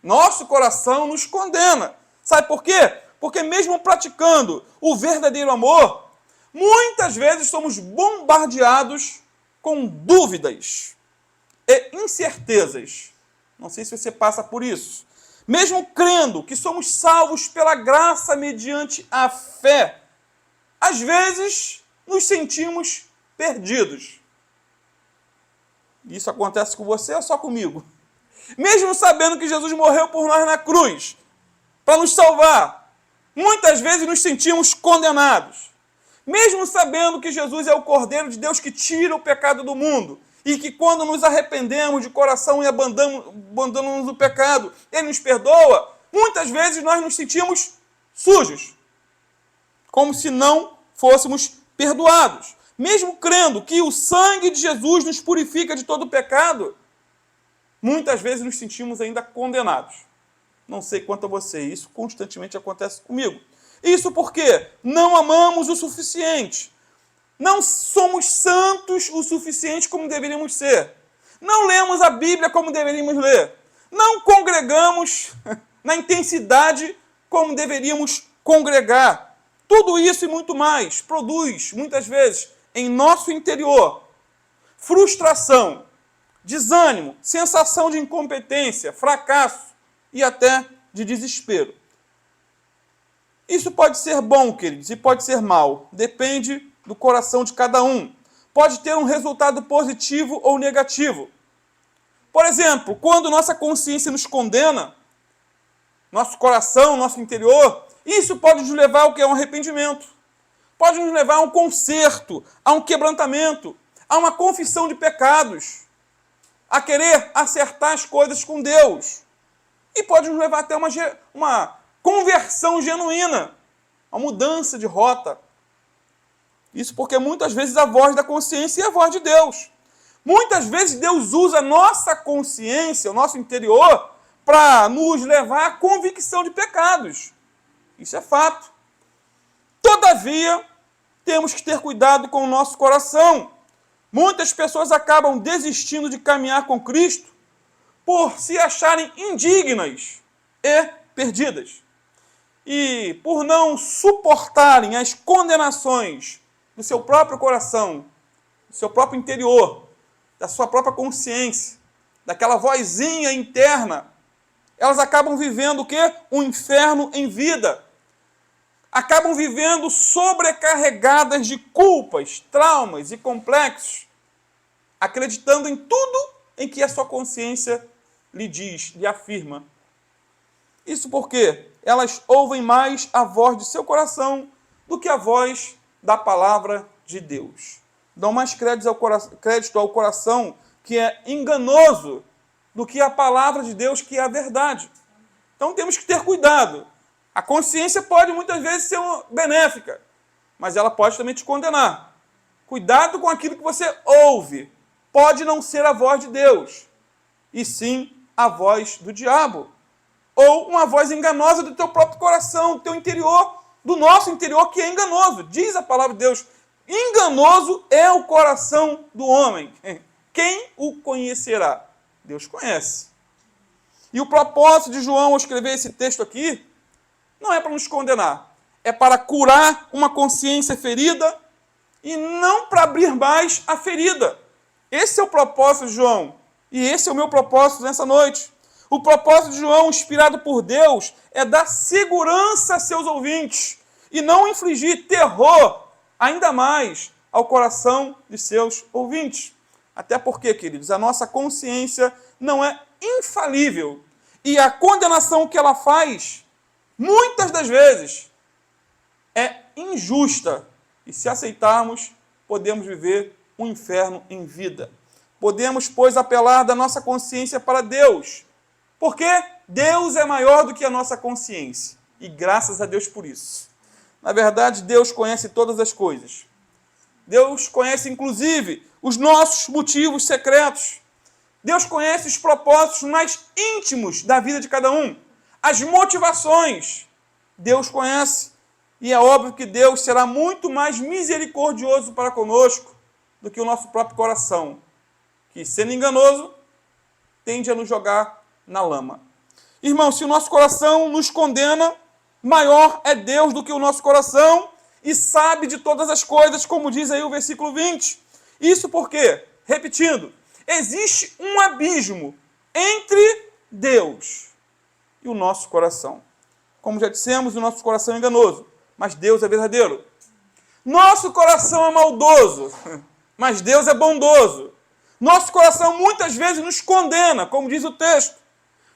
[SPEAKER 3] Nosso coração nos condena. Sabe por quê? Porque mesmo praticando o verdadeiro amor, muitas vezes somos bombardeados com dúvidas e incertezas. Não sei se você passa por isso. Mesmo crendo que somos salvos pela graça mediante a fé, às vezes nos sentimos perdidos. Isso acontece com você ou só comigo? Mesmo sabendo que Jesus morreu por nós na cruz, para nos salvar, muitas vezes nos sentimos condenados. Mesmo sabendo que Jesus é o Cordeiro de Deus que tira o pecado do mundo, e que quando nos arrependemos de coração e abandonamos o pecado, Ele nos perdoa, muitas vezes nós nos sentimos sujos, como se não fôssemos perdoados. Mesmo crendo que o sangue de Jesus nos purifica de todo o pecado, muitas vezes nos sentimos ainda condenados. Não sei quanto a você, isso constantemente acontece comigo. Isso porque não amamos o suficiente. Não somos santos o suficiente como deveríamos ser. Não lemos a Bíblia como deveríamos ler. Não congregamos na intensidade como deveríamos congregar. Tudo isso e muito mais produz, muitas vezes, em nosso interior, frustração, desânimo, sensação de incompetência, fracasso e até de desespero. Isso pode ser bom, queridos, e pode ser mal. Depende do coração de cada um. Pode ter um resultado positivo ou negativo. Por exemplo, quando nossa consciência nos condena, nosso coração, nosso interior, isso pode nos levar ao que é um arrependimento. Pode nos levar a um conserto, a um quebrantamento, a uma confissão de pecados, a querer acertar as coisas com Deus. E pode nos levar até uma conversão genuína, uma mudança de rota. Isso porque muitas vezes a voz da consciência é a voz de Deus. Muitas vezes Deus usa a nossa consciência, o nosso interior, para nos levar à convicção de pecados. Isso é fato. Todavia, temos que ter cuidado com o nosso coração. Muitas pessoas acabam desistindo de caminhar com Cristo por se acharem indignas e perdidas. E por não suportarem as condenações do seu próprio coração, do seu próprio interior, da sua própria consciência, daquela vozinha interna, elas acabam vivendo o quê? Um inferno em vida. Acabam vivendo sobrecarregadas de culpas, traumas e complexos, acreditando em tudo em que a sua consciência lhe diz, lhe afirma. Isso porque elas ouvem mais a voz de seu coração do que a voz da palavra de Deus. Dão mais crédito ao coração que é enganoso do que a palavra de Deus, que é a verdade. Então temos que ter cuidado. A consciência pode muitas vezes ser benéfica, mas ela pode também te condenar. Cuidado com aquilo que você ouve. Pode não ser a voz de Deus, e sim a voz do diabo. Ou uma voz enganosa do teu próprio coração, do teu interior, do nosso interior, que é enganoso. Diz a palavra de Deus, enganoso é o coração do homem. quem o conhecerá? Deus conhece. E o propósito de João ao escrever esse texto aqui não é para nos condenar, é para curar uma consciência ferida e não para abrir mais a ferida. Esse é o propósito de João. E esse é o meu propósito nessa noite. O propósito de João, inspirado por Deus, é dar segurança a seus ouvintes e não infligir terror ainda mais ao coração de seus ouvintes. Até porque, queridos, a nossa consciência não é infalível. E a condenação que ela faz, muitas das vezes, é injusta. E se aceitarmos, podemos viver um inferno em vida. Podemos, pois, apelar da nossa consciência para Deus. Porque Deus é maior do que a nossa consciência. E graças a Deus por isso. Na verdade, Deus conhece todas as coisas. Deus conhece, inclusive, os nossos motivos secretos. Deus conhece os propósitos mais íntimos da vida de cada um. As motivações. Deus conhece. E é óbvio que Deus será muito mais misericordioso para conosco do que o nosso próprio coração, que, sendo enganoso, tende a nos jogar na lama. Irmão, se o nosso coração nos condena, maior é Deus do que o nosso coração e sabe de todas as coisas, como diz aí o versículo 20. Isso porque, repetindo, existe um abismo entre Deus e o nosso coração. Como já dissemos, o nosso coração é enganoso, mas Deus é verdadeiro. Nosso coração é maldoso, mas Deus é bondoso. Nosso coração muitas vezes nos condena, como diz o texto.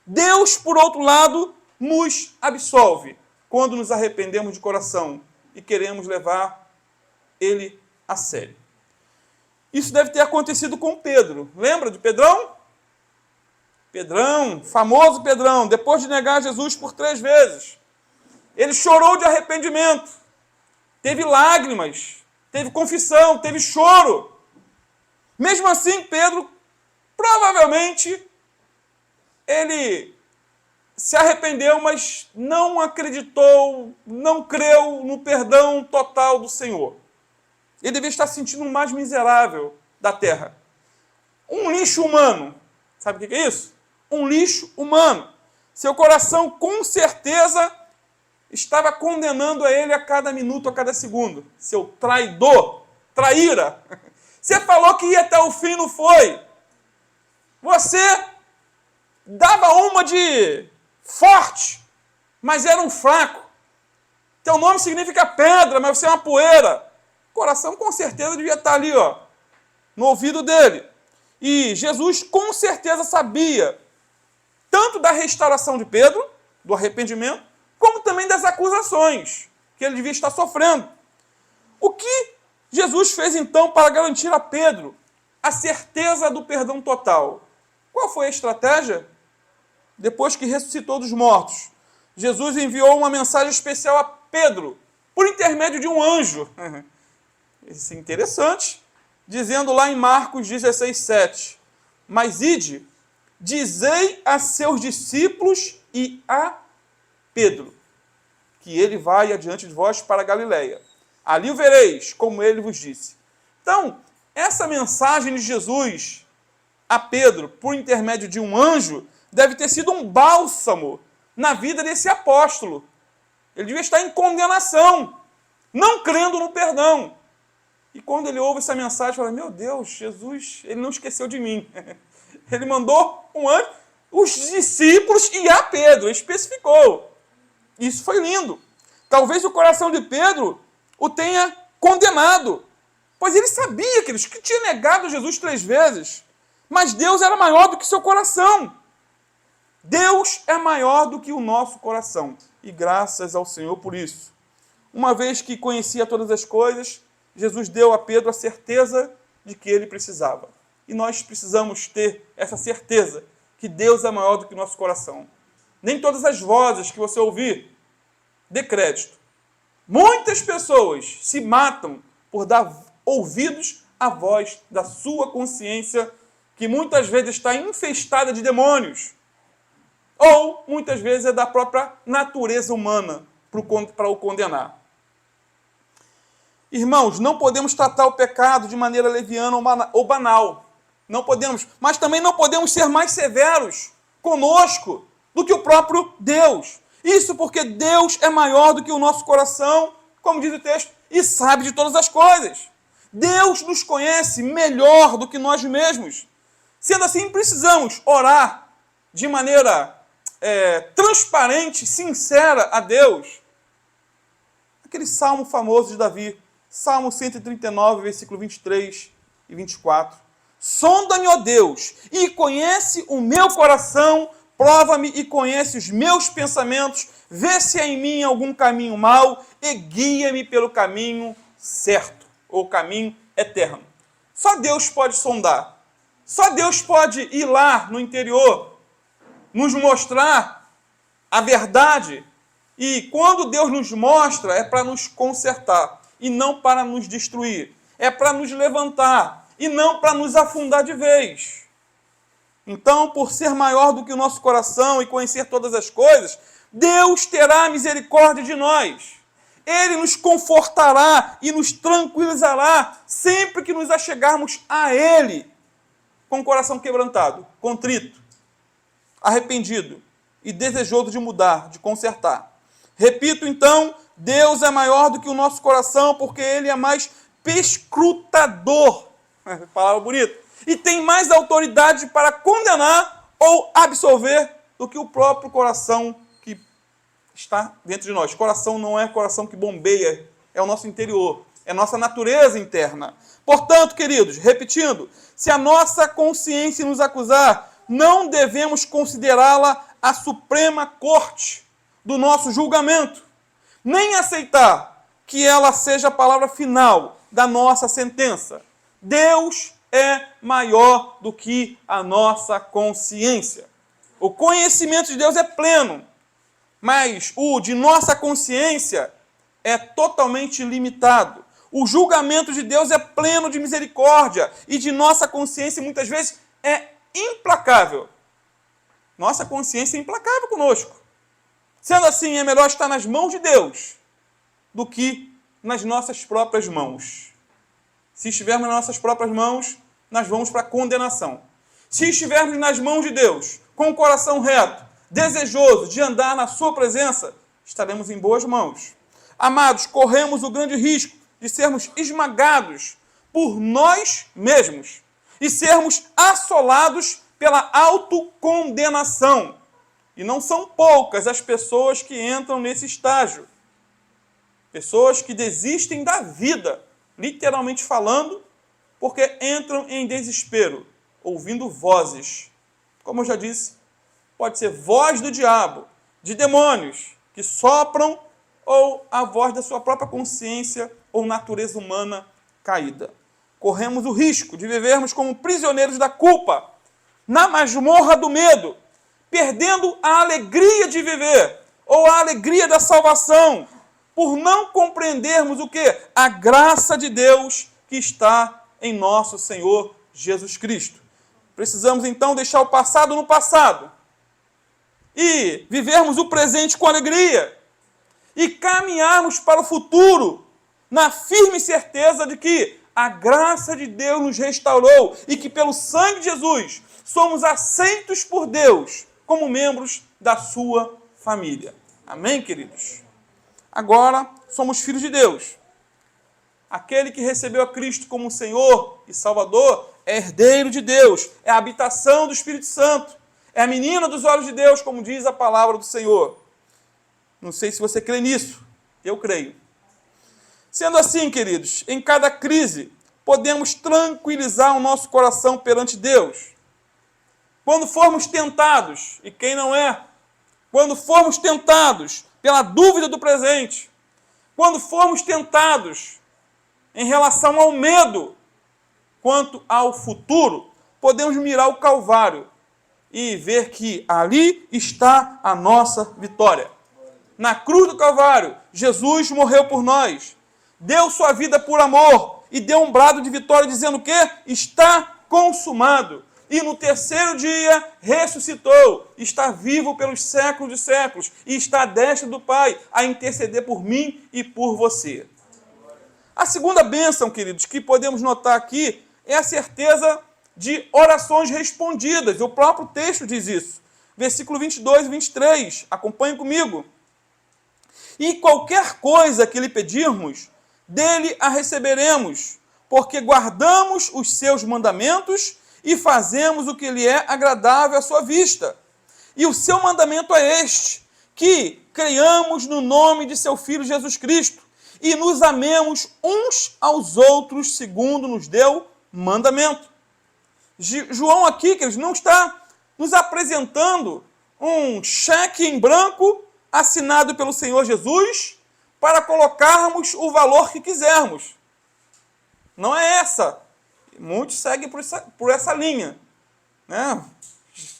[SPEAKER 3] Deus, por outro lado, nos absolve quando nos arrependemos de coração e queremos levar Ele a sério. Isso deve ter acontecido com Pedro. Lembra de Pedrão? Pedrão, famoso Pedrão, depois de negar Jesus por 3 vezes. Ele chorou de arrependimento. Teve lágrimas, teve confissão, teve choro. Mesmo assim, Pedro, provavelmente, ele se arrependeu, mas não acreditou, não creu no perdão total do Senhor. Ele devia estar se sentindo o mais miserável da terra. Um lixo humano. Sabe o que é isso? Um lixo humano. Seu coração, com certeza, estava condenando a ele a cada minuto, a cada segundo. Seu traidor, traíra. Você falou que ia até o fim, não foi? Você dava uma de forte, mas era um fraco. Teu nome significa pedra, mas você é uma poeira. O coração com certeza devia estar ali, ó, no ouvido dele. E Jesus com certeza sabia tanto da restauração de Pedro, do arrependimento, como também das acusações que ele devia estar sofrendo. O que Jesus fez então para garantir a Pedro a certeza do perdão total? Qual foi a estratégia? Depois que ressuscitou dos mortos, Jesus enviou uma mensagem especial a Pedro, por intermédio de um anjo. Isso é interessante. Dizendo lá em Marcos 16:7, mas ide, dizei a seus discípulos e a Pedro, que ele vai adiante de vós para a Galileia. Ali o vereis, como ele vos disse. Então, essa mensagem de Jesus a Pedro, por intermédio de um anjo, deve ter sido um bálsamo na vida desse apóstolo. Ele devia estar em condenação, não crendo no perdão. E quando ele ouve essa mensagem, fala, meu Deus, Jesus, ele não esqueceu de mim. Ele mandou um anjo, os discípulos e a Pedro, ele especificou. Isso foi lindo. Talvez o coração de Pedro o tenha condenado, pois ele sabia que tinha negado Jesus 3 vezes. Mas Deus era maior do que seu coração. Deus é maior do que o nosso coração. E graças ao Senhor por isso. Uma vez que conhecia todas as coisas, Jesus deu a Pedro a certeza de que ele precisava. E nós precisamos ter essa certeza que Deus é maior do que o nosso coração. Nem todas as vozes que você ouvir, dê crédito. Muitas pessoas se matam por dar ouvidos à voz da sua consciência, que muitas vezes está infestada de demônios. Ou, muitas vezes, é da própria natureza humana para o condenar. Irmãos, não podemos tratar o pecado de maneira leviana ou banal. Não podemos, mas também não podemos ser mais severos conosco do que o próprio Deus. Isso porque Deus é maior do que o nosso coração, como diz o texto, e sabe de todas as coisas. Deus nos conhece melhor do que nós mesmos. Sendo assim, precisamos orar de maneira transparente, sincera a Deus. Aquele salmo famoso de Davi, Salmo 139, versículo 23 e 24. Sonda-me, ó Deus, e conhece o meu coração, prova-me e conhece os meus pensamentos, vê se há em mim algum caminho mau e guia-me pelo caminho certo, ou caminho eterno. Só Deus pode sondar. Só Deus pode ir lá no interior, nos mostrar a verdade. E quando Deus nos mostra, é para nos consertar e não para nos destruir. É para nos levantar e não para nos afundar de vez. Então, por ser maior do que o nosso coração e conhecer todas as coisas, Deus terá misericórdia de nós. Ele nos confortará e nos tranquilizará sempre que nos achegarmos a Ele com o coração quebrantado, contrito, arrependido e desejoso de mudar, de consertar. Repito então, Deus é maior do que o nosso coração porque Ele é mais perscrutador, palavra bonita, e tem mais autoridade para condenar ou absolver do que o próprio coração que está dentro de nós. Coração não é coração que bombeia, é o nosso interior, é a nossa natureza interna. Portanto, queridos, repetindo, se a nossa consciência nos acusar, não devemos considerá-la a suprema corte do nosso julgamento, nem aceitar que ela seja a palavra final da nossa sentença. Deus é maior do que a nossa consciência. O conhecimento de Deus é pleno, mas o de nossa consciência é totalmente limitado. O julgamento de Deus é pleno de misericórdia e de nossa consciência muitas vezes é implacável. Nossa consciência é implacável conosco. Sendo assim, é melhor estar nas mãos de Deus do que nas nossas próprias mãos. Se estivermos nas nossas próprias mãos, nós vamos para a condenação. Se estivermos nas mãos de Deus, com o coração reto, desejoso de andar na sua presença, estaremos em boas mãos. Amados, corremos o grande risco de sermos esmagados por nós mesmos e sermos assolados pela autocondenação. E não são poucas as pessoas que entram nesse estágio. Pessoas que desistem da vida, literalmente falando, porque entram em desespero, ouvindo vozes. Como eu já disse, pode ser voz do diabo, de demônios, que sopram, ou a voz da sua própria consciência ou natureza humana caída. Corremos o risco de vivermos como prisioneiros da culpa, na masmorra do medo, perdendo a alegria de viver, ou a alegria da salvação, por não compreendermos o quê? A graça de Deus que está em nosso Senhor Jesus Cristo. Precisamos então deixar o passado no passado e vivermos o presente com alegria e caminharmos para o futuro na firme certeza de que a graça de Deus nos restaurou e que pelo sangue de Jesus somos aceitos por Deus como membros da sua família. Amém, queridos? Agora somos filhos de Deus. Aquele que recebeu a Cristo como Senhor e Salvador é herdeiro de Deus, é a habitação do Espírito Santo, é a menina dos olhos de Deus, como diz a palavra do Senhor. Não sei se você crê nisso, eu creio. Sendo assim, queridos, em cada crise, podemos tranquilizar o nosso coração perante Deus. Quando formos tentados, e quem não é, quando formos tentados pela dúvida do presente, quando formos tentados em relação ao medo quanto ao futuro, podemos mirar o Calvário e ver que ali está a nossa vitória. Na cruz do Calvário, Jesus morreu por nós, deu sua vida por amor e deu um brado de vitória dizendo que está consumado. E no terceiro dia ressuscitou, está vivo pelos séculos de séculos e está à destra do Pai a interceder por mim e por você. A segunda bênção, queridos, que podemos notar aqui é a certeza de orações respondidas. O próprio texto diz isso. Versículo 22 e 23. Acompanhe comigo. E qualquer coisa que lhe pedirmos, dele a receberemos, porque guardamos os seus mandamentos e fazemos o que lhe é agradável à sua vista. E o seu mandamento é este, que creiamos no nome de seu Filho Jesus Cristo e nos amemos uns aos outros segundo nos deu mandamento. João aqui, queridos, não está nos apresentando um cheque em branco assinado pelo Senhor Jesus para colocarmos o valor que quisermos. Não é essa. Muitos seguem por essa linha. Né?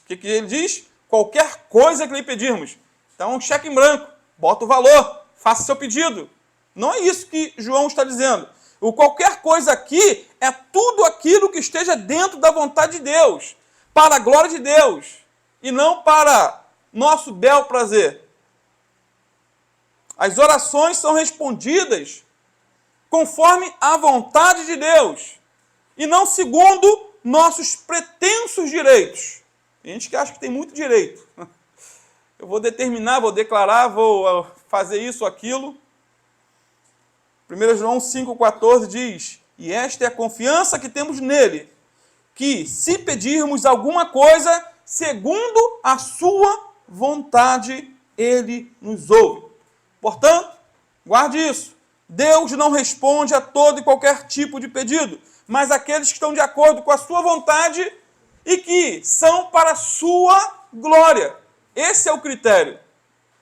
[SPEAKER 3] O que ele diz? Qualquer coisa que lhe pedirmos. Então, um cheque em branco. Bota o valor. Faça seu pedido. Não é isso que João está dizendo. O qualquer coisa aqui é tudo aquilo que esteja dentro da vontade de Deus. Para a glória de Deus. E não para nosso bel prazer. As orações são respondidas conforme a vontade de Deus e não segundo nossos pretensos direitos. Tem gente que acha que tem muito direito. Eu vou determinar, vou declarar, vou fazer isso ou aquilo. 1 João 5,14 diz: e esta é a confiança que temos nele, que se pedirmos alguma coisa segundo a sua vontade, ele nos ouve. Portanto, guarde isso. Deus não responde a todo e qualquer tipo de pedido, mas aqueles que estão de acordo com a sua vontade e que são para a sua glória. Esse é o critério.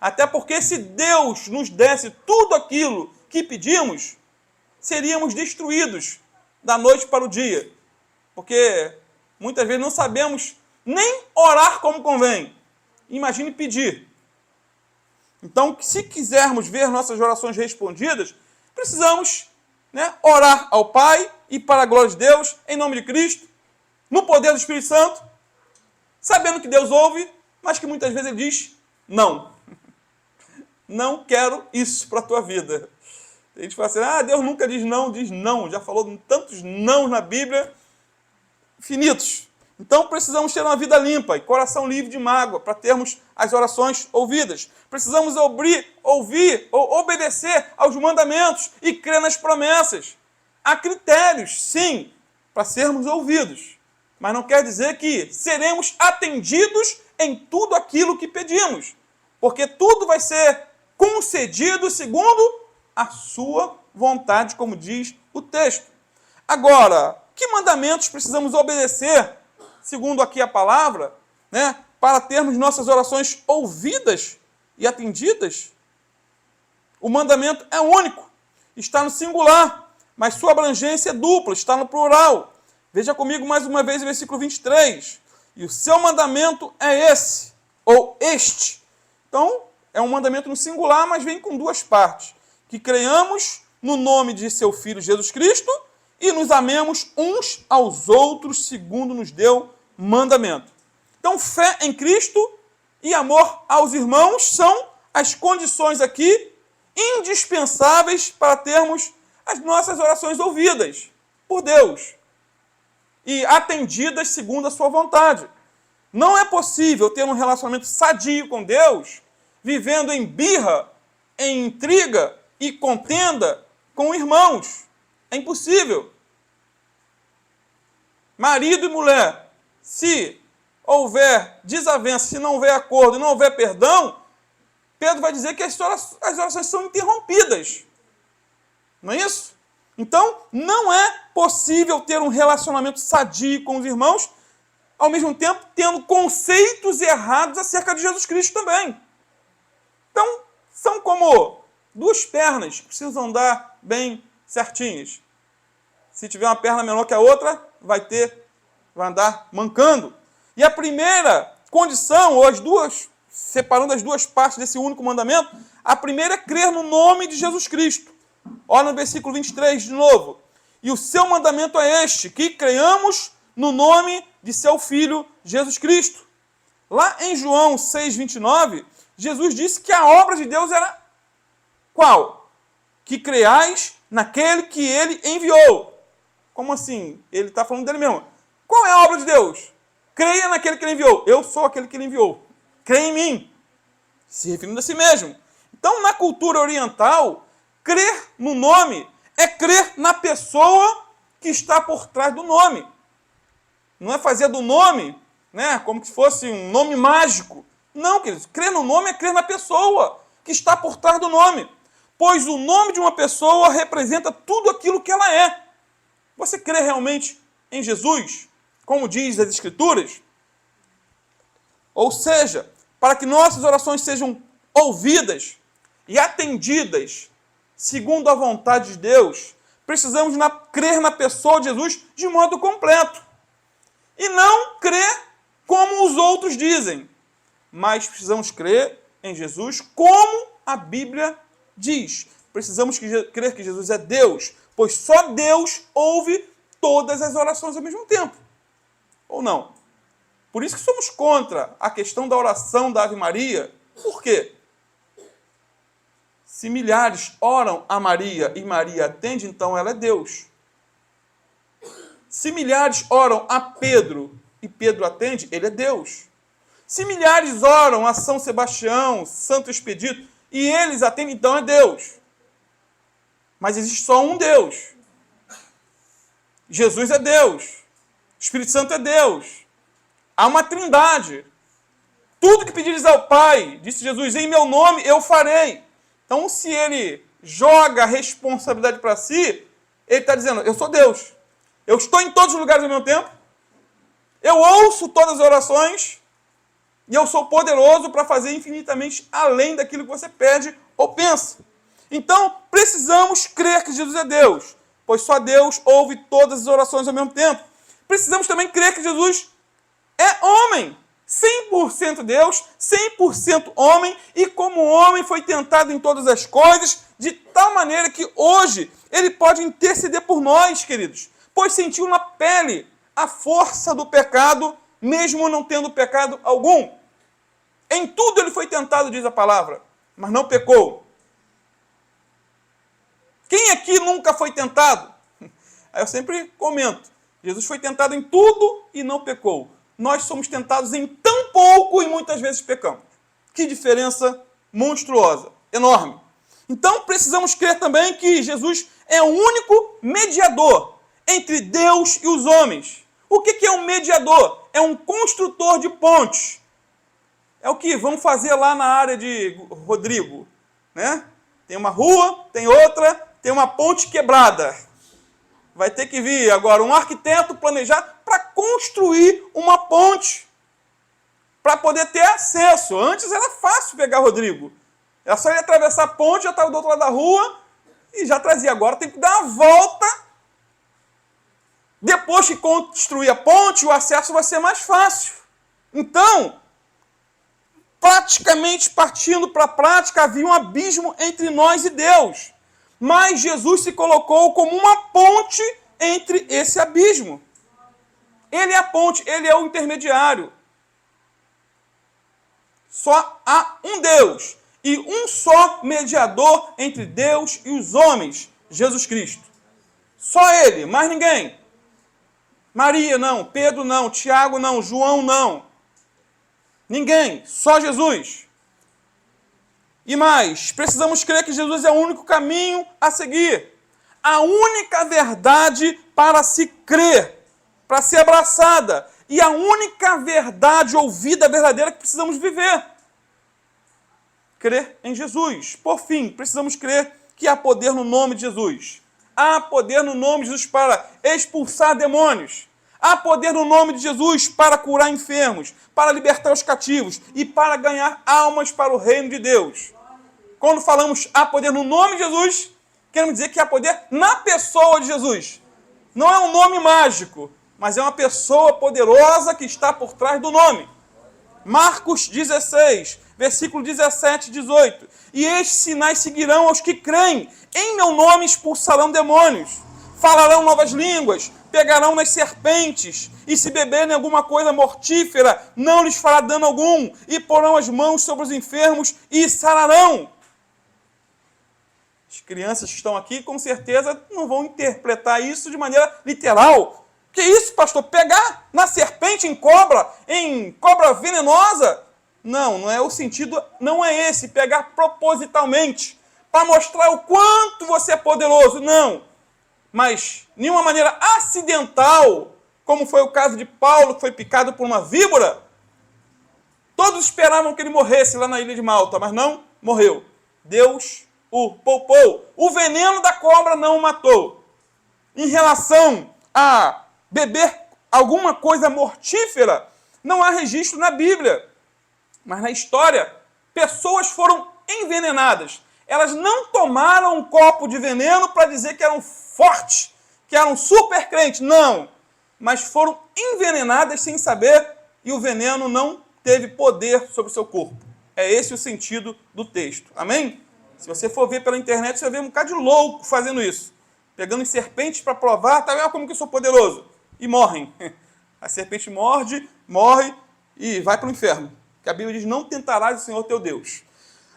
[SPEAKER 3] Até porque se Deus nos desse tudo aquilo que pedimos, seríamos destruídos da noite para o dia. Porque muitas vezes não sabemos nem orar como convém. Imagine pedir. Então, se quisermos ver nossas orações respondidas, precisamos orar ao Pai e para a glória de Deus, em nome de Cristo, no poder do Espírito Santo, sabendo que Deus ouve, mas que muitas vezes Ele diz não. Não quero isso para a tua vida. A gente fala assim, Deus nunca diz não. Já falou tantos não na Bíblia, infinitos. Então precisamos ter uma vida limpa e coração livre de mágoa para termos as orações ouvidas. Precisamos ouvir ou obedecer aos mandamentos e crer nas promessas. Há critérios, sim, para sermos ouvidos. Mas não quer dizer que seremos atendidos em tudo aquilo que pedimos. Porque tudo vai ser concedido segundo a sua vontade, como diz o texto. Agora, que mandamentos precisamos obedecer, segundo aqui a palavra, para termos nossas orações ouvidas e atendidas? O mandamento é único, está no singular, mas sua abrangência é dupla, está no plural. Veja comigo mais uma vez o versículo 23. E o seu mandamento é esse, ou este. Então, é um mandamento no singular, mas vem com duas partes. Que creiamos no nome de seu Filho Jesus Cristo e nos amemos uns aos outros, segundo nos deu mandamento. Então, fé em Cristo e amor aos irmãos são as condições aqui indispensáveis para termos as nossas orações ouvidas por Deus e atendidas segundo a sua vontade. Não é possível ter um relacionamento sadio com Deus vivendo em birra, em intriga e contenda com irmãos. É impossível. Marido e mulher, se houver desavença, se não houver acordo e não houver perdão, Pedro vai dizer que as orações são interrompidas. Não é isso? Então, não é possível ter um relacionamento sadio com os irmãos, ao mesmo tempo tendo conceitos errados acerca de Jesus Cristo também. Então, são como duas pernas que precisam andar bem certinhas. Se tiver uma perna menor que a outra, vai andar mancando. E a primeira condição, ou as duas, separando as duas partes desse único mandamento, a primeira é crer no nome de Jesus Cristo. Olha no versículo 23 de novo. E o seu mandamento é este, que creiamos no nome de seu Filho Jesus Cristo. Lá em João 6,29, Jesus disse que a obra de Deus era qual? Que creiais naquele que ele enviou. Como assim? Ele está falando dele mesmo. Qual é a obra de Deus? Creia naquele que ele enviou. Eu sou aquele que ele enviou. Creia em mim. Se referindo a si mesmo. Então, na cultura oriental, crer no nome é crer na pessoa que está por trás do nome. Não é fazer do nome, né, como se fosse um nome mágico. Não, queridos. Crer no nome é crer na pessoa que está por trás do nome. Pois o nome de uma pessoa representa tudo aquilo que ela é. Você crê realmente em Jesus, como diz as Escrituras? Ou seja, para que nossas orações sejam ouvidas e atendidas segundo a vontade de Deus, precisamos crer na pessoa de Jesus de modo completo. E não crer como os outros dizem, mas precisamos crer em Jesus como a Bíblia diz. Precisamos crer que Jesus é Deus, pois só Deus ouve todas as orações ao mesmo tempo. Ou não? Por isso que somos contra a questão da oração da Ave Maria. Por quê? Se milhares oram a Maria e Maria atende, então ela é Deus. Se milhares oram a Pedro e Pedro atende, ele é Deus. Se milhares oram a São Sebastião, Santo Expedito, e eles atendem, então é Deus. Mas existe só um Deus. Jesus é Deus. O Espírito Santo é Deus. Há uma trindade. Tudo que pedires ao Pai, disse Jesus, em meu nome eu farei. Então, se ele joga a responsabilidade para si, ele está dizendo, eu sou Deus. Eu estou em todos os lugares ao mesmo tempo. Eu ouço todas as orações. E eu sou poderoso para fazer infinitamente além daquilo que você pede ou pensa. Então, precisamos crer que Jesus é Deus, pois só Deus ouve todas as orações ao mesmo tempo. Precisamos também crer que Jesus é homem, 100% Deus, 100% homem, e como homem foi tentado em todas as coisas, de tal maneira que hoje ele pode interceder por nós, queridos, pois sentiu na pele a força do pecado, mesmo não tendo pecado algum. Em tudo ele foi tentado, diz a palavra, mas não pecou. Quem aqui nunca foi tentado? Aí eu sempre comento, Jesus foi tentado em tudo e não pecou. Nós somos tentados em tão pouco e muitas vezes pecamos. Que diferença monstruosa, enorme. Então precisamos crer também que Jesus é o único mediador entre Deus e os homens. O que é um mediador? É um construtor de pontes. É o que vamos fazer lá na área de Rodrigo, né? Tem uma rua, tem outra, tem uma ponte quebrada. Vai ter que vir agora um arquiteto planejar para construir uma ponte, para poder ter acesso. Antes era fácil pegar Rodrigo. Era só ele atravessar a ponte, já estava do outro lado da rua e já trazia. Agora tem que dar uma volta. Depois que construir a ponte, o acesso vai ser mais fácil. Então, praticamente partindo para a prática, havia um abismo entre nós e Deus. Mas Jesus se colocou como uma ponte entre esse abismo. Ele é a ponte, ele é o intermediário. Só há um Deus e um só mediador entre Deus e os homens, Jesus Cristo. Só ele, mais ninguém. Maria não, Pedro não, Tiago não, João não. Ninguém, só Jesus. E mais, precisamos crer que Jesus é o único caminho a seguir. A única verdade para se crer, para ser abraçada. E a única verdade ou vida verdadeira que precisamos viver. Crer em Jesus. Por fim, precisamos crer que há poder no nome de Jesus. Há poder no nome de Jesus para expulsar demônios. Há poder no nome de Jesus para curar enfermos, para libertar os cativos e para ganhar almas para o reino de Deus. Quando falamos há poder no nome de Jesus, queremos dizer que há poder na pessoa de Jesus. Não é um nome mágico, mas é uma pessoa poderosa que está por trás do nome. Marcos 16, versículo 17 e 18. E estes sinais seguirão aos que creem. Em meu nome expulsarão demônios. Falarão novas línguas. Pegarão nas serpentes. E se beberem alguma coisa mortífera, não lhes fará dano algum. E porão as mãos sobre os enfermos e sararão. As crianças que estão aqui, com certeza, não vão interpretar isso de maneira literal. Que isso, pastor? Pegar na serpente, em cobra venenosa? Não, não é o sentido, não é esse, pegar propositalmente, para mostrar o quanto você é poderoso, não. Mas, de uma maneira acidental, como foi o caso de Paulo, que foi picado por uma víbora, todos esperavam que ele morresse lá na ilha de Malta, mas não morreu. Deus o poupou. O veneno da cobra não o matou. Em relação a beber alguma coisa mortífera, não há registro na Bíblia. Mas na história, pessoas foram envenenadas. Elas não tomaram um copo de veneno para dizer que eram fortes, que eram super crentes. Não. Mas foram envenenadas sem saber e o veneno não teve poder sobre o seu corpo. É esse o sentido do texto. Amém? Se você for ver pela internet, você vai ver um bocado de louco fazendo isso. Pegando serpentes para provar, tá vendo como que eu sou poderoso? E morrem. A serpente morde, morre e vai para o inferno. Que a Bíblia diz, não tentarás o Senhor teu Deus.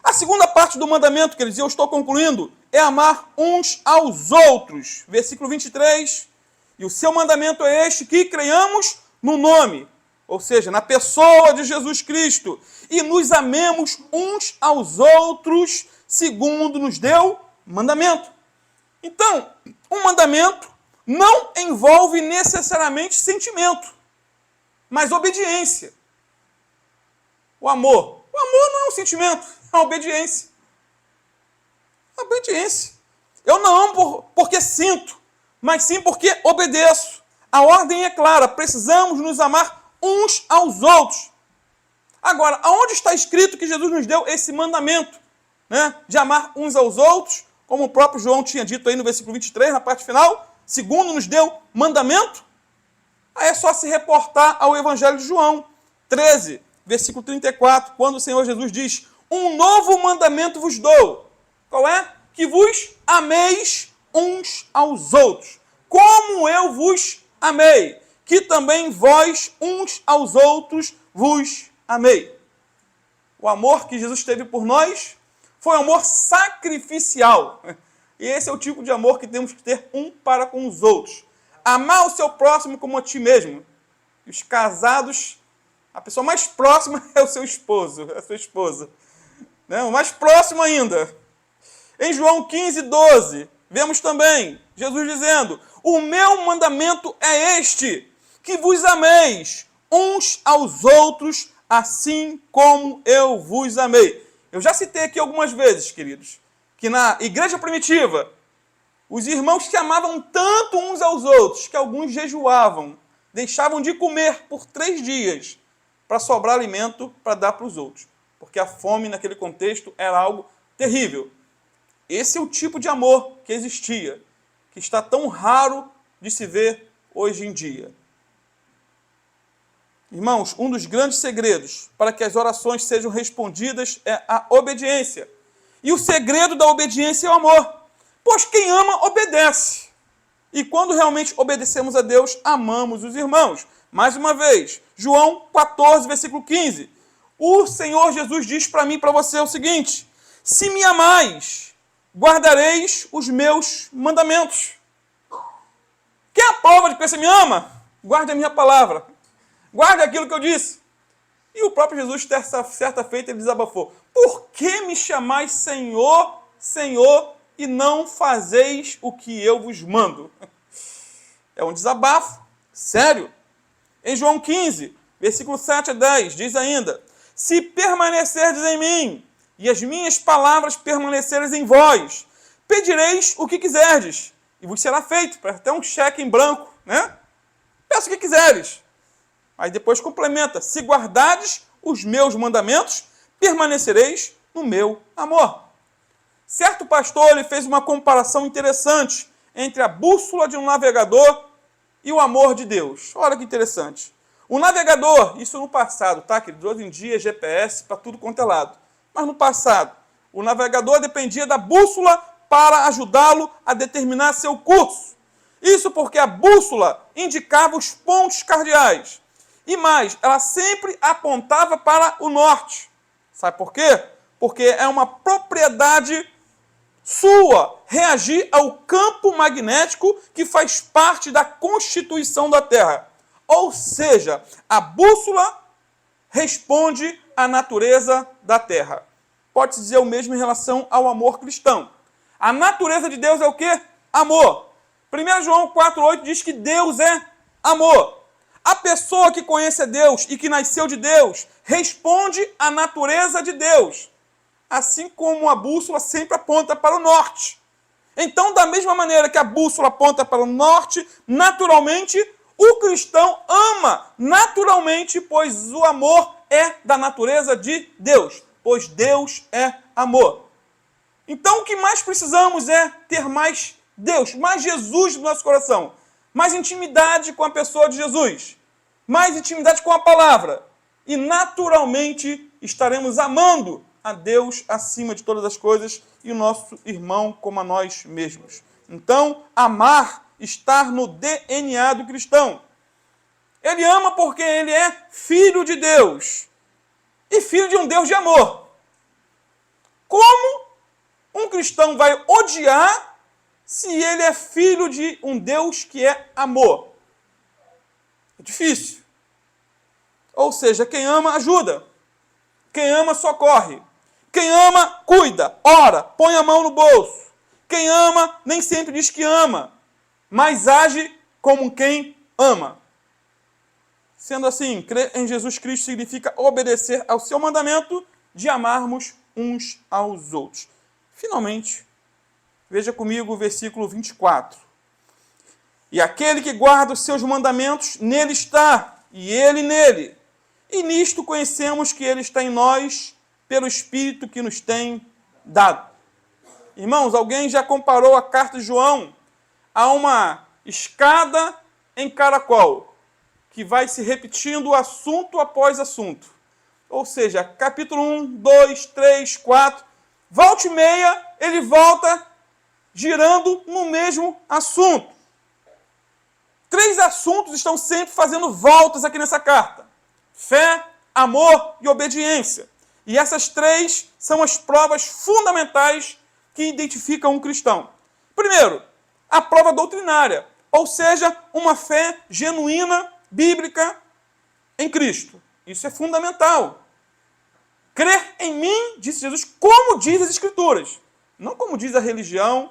[SPEAKER 3] A segunda parte do mandamento, que ele diz, eu estou concluindo, é amar uns aos outros. Versículo 23. E o seu mandamento é este, que creiamos no nome, ou seja, na pessoa de Jesus Cristo, e nos amemos uns aos outros, segundo nos deu mandamento. Então, um mandamento não envolve necessariamente sentimento, mas obediência. O amor. O amor não é um sentimento, é uma obediência. A obediência. Eu não amo porque sinto, mas sim porque obedeço. A ordem é clara, precisamos nos amar uns aos outros. Agora, aonde está escrito que Jesus nos deu esse mandamento, né, de amar uns aos outros, como o próprio João tinha dito aí no versículo 23, na parte final, segundo nos deu mandamento? Aí é só se reportar ao Evangelho de João 13, versículo 34, quando o Senhor Jesus diz, um novo mandamento vos dou. Qual é? Que vos ameis uns aos outros, como eu vos amei, que também vós uns aos outros vos amei. O amor que Jesus teve por nós foi um amor sacrificial. E esse é o tipo de amor que temos que ter um para com os outros. Amar o seu próximo como a ti mesmo. E os casados, a pessoa mais próxima é o seu esposo, é a sua esposa. Né? O mais próximo ainda. Em João 15, 12, vemos também Jesus dizendo, o meu mandamento é este, que vos ameis uns aos outros, assim como eu vos amei. Eu já citei aqui algumas vezes, queridos, que na igreja primitiva, os irmãos se amavam tanto uns aos outros, que alguns jejuavam, deixavam de comer por 3 dias, para sobrar alimento para dar para os outros. Porque a fome naquele contexto era algo terrível. Esse é o tipo de amor que existia, que está tão raro de se ver hoje em dia. Irmãos, um dos grandes segredos para que as orações sejam respondidas é a obediência. E o segredo da obediência é o amor. Pois quem ama, obedece. E quando realmente obedecemos a Deus, amamos os irmãos. Mais uma vez, João 14, versículo 15. O Senhor Jesus diz para mim e para você o seguinte, se me amais, guardareis os meus mandamentos. Quer a prova de que você me ama? Guarde a minha palavra. Guarde aquilo que eu disse. E o próprio Jesus, certa feita, ele desabafou. Por que me chamais Senhor, Senhor, e não fazeis o que eu vos mando? É um desabafo. Sério. Em João 15, versículo 7 a 10, diz ainda, se permanecerdes em mim, e as minhas palavras permanecerem em vós, pedireis o que quiserdes, e vos será feito. Para até um cheque em branco, né? Peça o que quiseres. Aí depois complementa, se guardardes os meus mandamentos, permanecereis no meu amor. Certo pastor, ele fez uma comparação interessante entre a bússola de um navegador e o amor de Deus. Olha que interessante. O navegador, isso no passado, tá? Que hoje em dia é GPS para tudo quanto é lado. Mas no passado, o navegador dependia da bússola para ajudá-lo a determinar seu curso. Isso porque a bússola indicava os pontos cardeais. E mais, ela sempre apontava para o norte. Sabe por quê? Porque é uma propriedade sua reagir ao campo magnético que faz parte da constituição da Terra. Ou seja, a bússola responde à natureza da Terra. Pode-se dizer o mesmo em relação ao amor cristão. A natureza de Deus é o quê? Amor. 1 João 4,8 diz que Deus é amor. A pessoa que conhece a Deus e que nasceu de Deus responde à natureza de Deus. Assim como a bússola sempre aponta para o norte. Então, da mesma maneira que a bússola aponta para o norte, naturalmente, o cristão ama naturalmente, pois o amor é da natureza de Deus, pois Deus é amor. Então, o que mais precisamos é ter mais Deus, mais Jesus no nosso coração, mais intimidade com a pessoa de Jesus, mais intimidade com a palavra, e naturalmente estaremos amando a Deus acima de todas as coisas e o nosso irmão como a nós mesmos. Então, amar, estar no DNA do cristão. Ele ama porque ele é filho de Deus e filho de um Deus de amor. Como um cristão vai odiar se ele é filho de um Deus que é amor? É difícil. Ou seja, quem ama, ajuda. Quem ama, socorre. Quem ama, cuida, ora, põe a mão no bolso. Quem ama, nem sempre diz que ama, mas age como quem ama. Sendo assim, crer em Jesus Cristo significa obedecer ao seu mandamento de amarmos uns aos outros. Finalmente, veja comigo o versículo 24. E aquele que guarda os seus mandamentos, nele está, e ele nele. E nisto conhecemos que ele está em nós, pelo Espírito que nos tem dado. Irmãos, alguém já comparou a carta de João a uma escada em caracol, que vai se repetindo assunto após assunto. Ou seja, capítulo 1, 2, 3, 4, volta e meia, ele volta girando no mesmo assunto. 3 assuntos estão sempre fazendo voltas aqui nessa carta: fé, amor e obediência. E essas 3 são as provas fundamentais que identificam um cristão. Primeiro, a prova doutrinária, ou seja, uma fé genuína, bíblica em Cristo. Isso é fundamental. Crer em mim, disse Jesus, como diz as Escrituras. Não como diz a religião,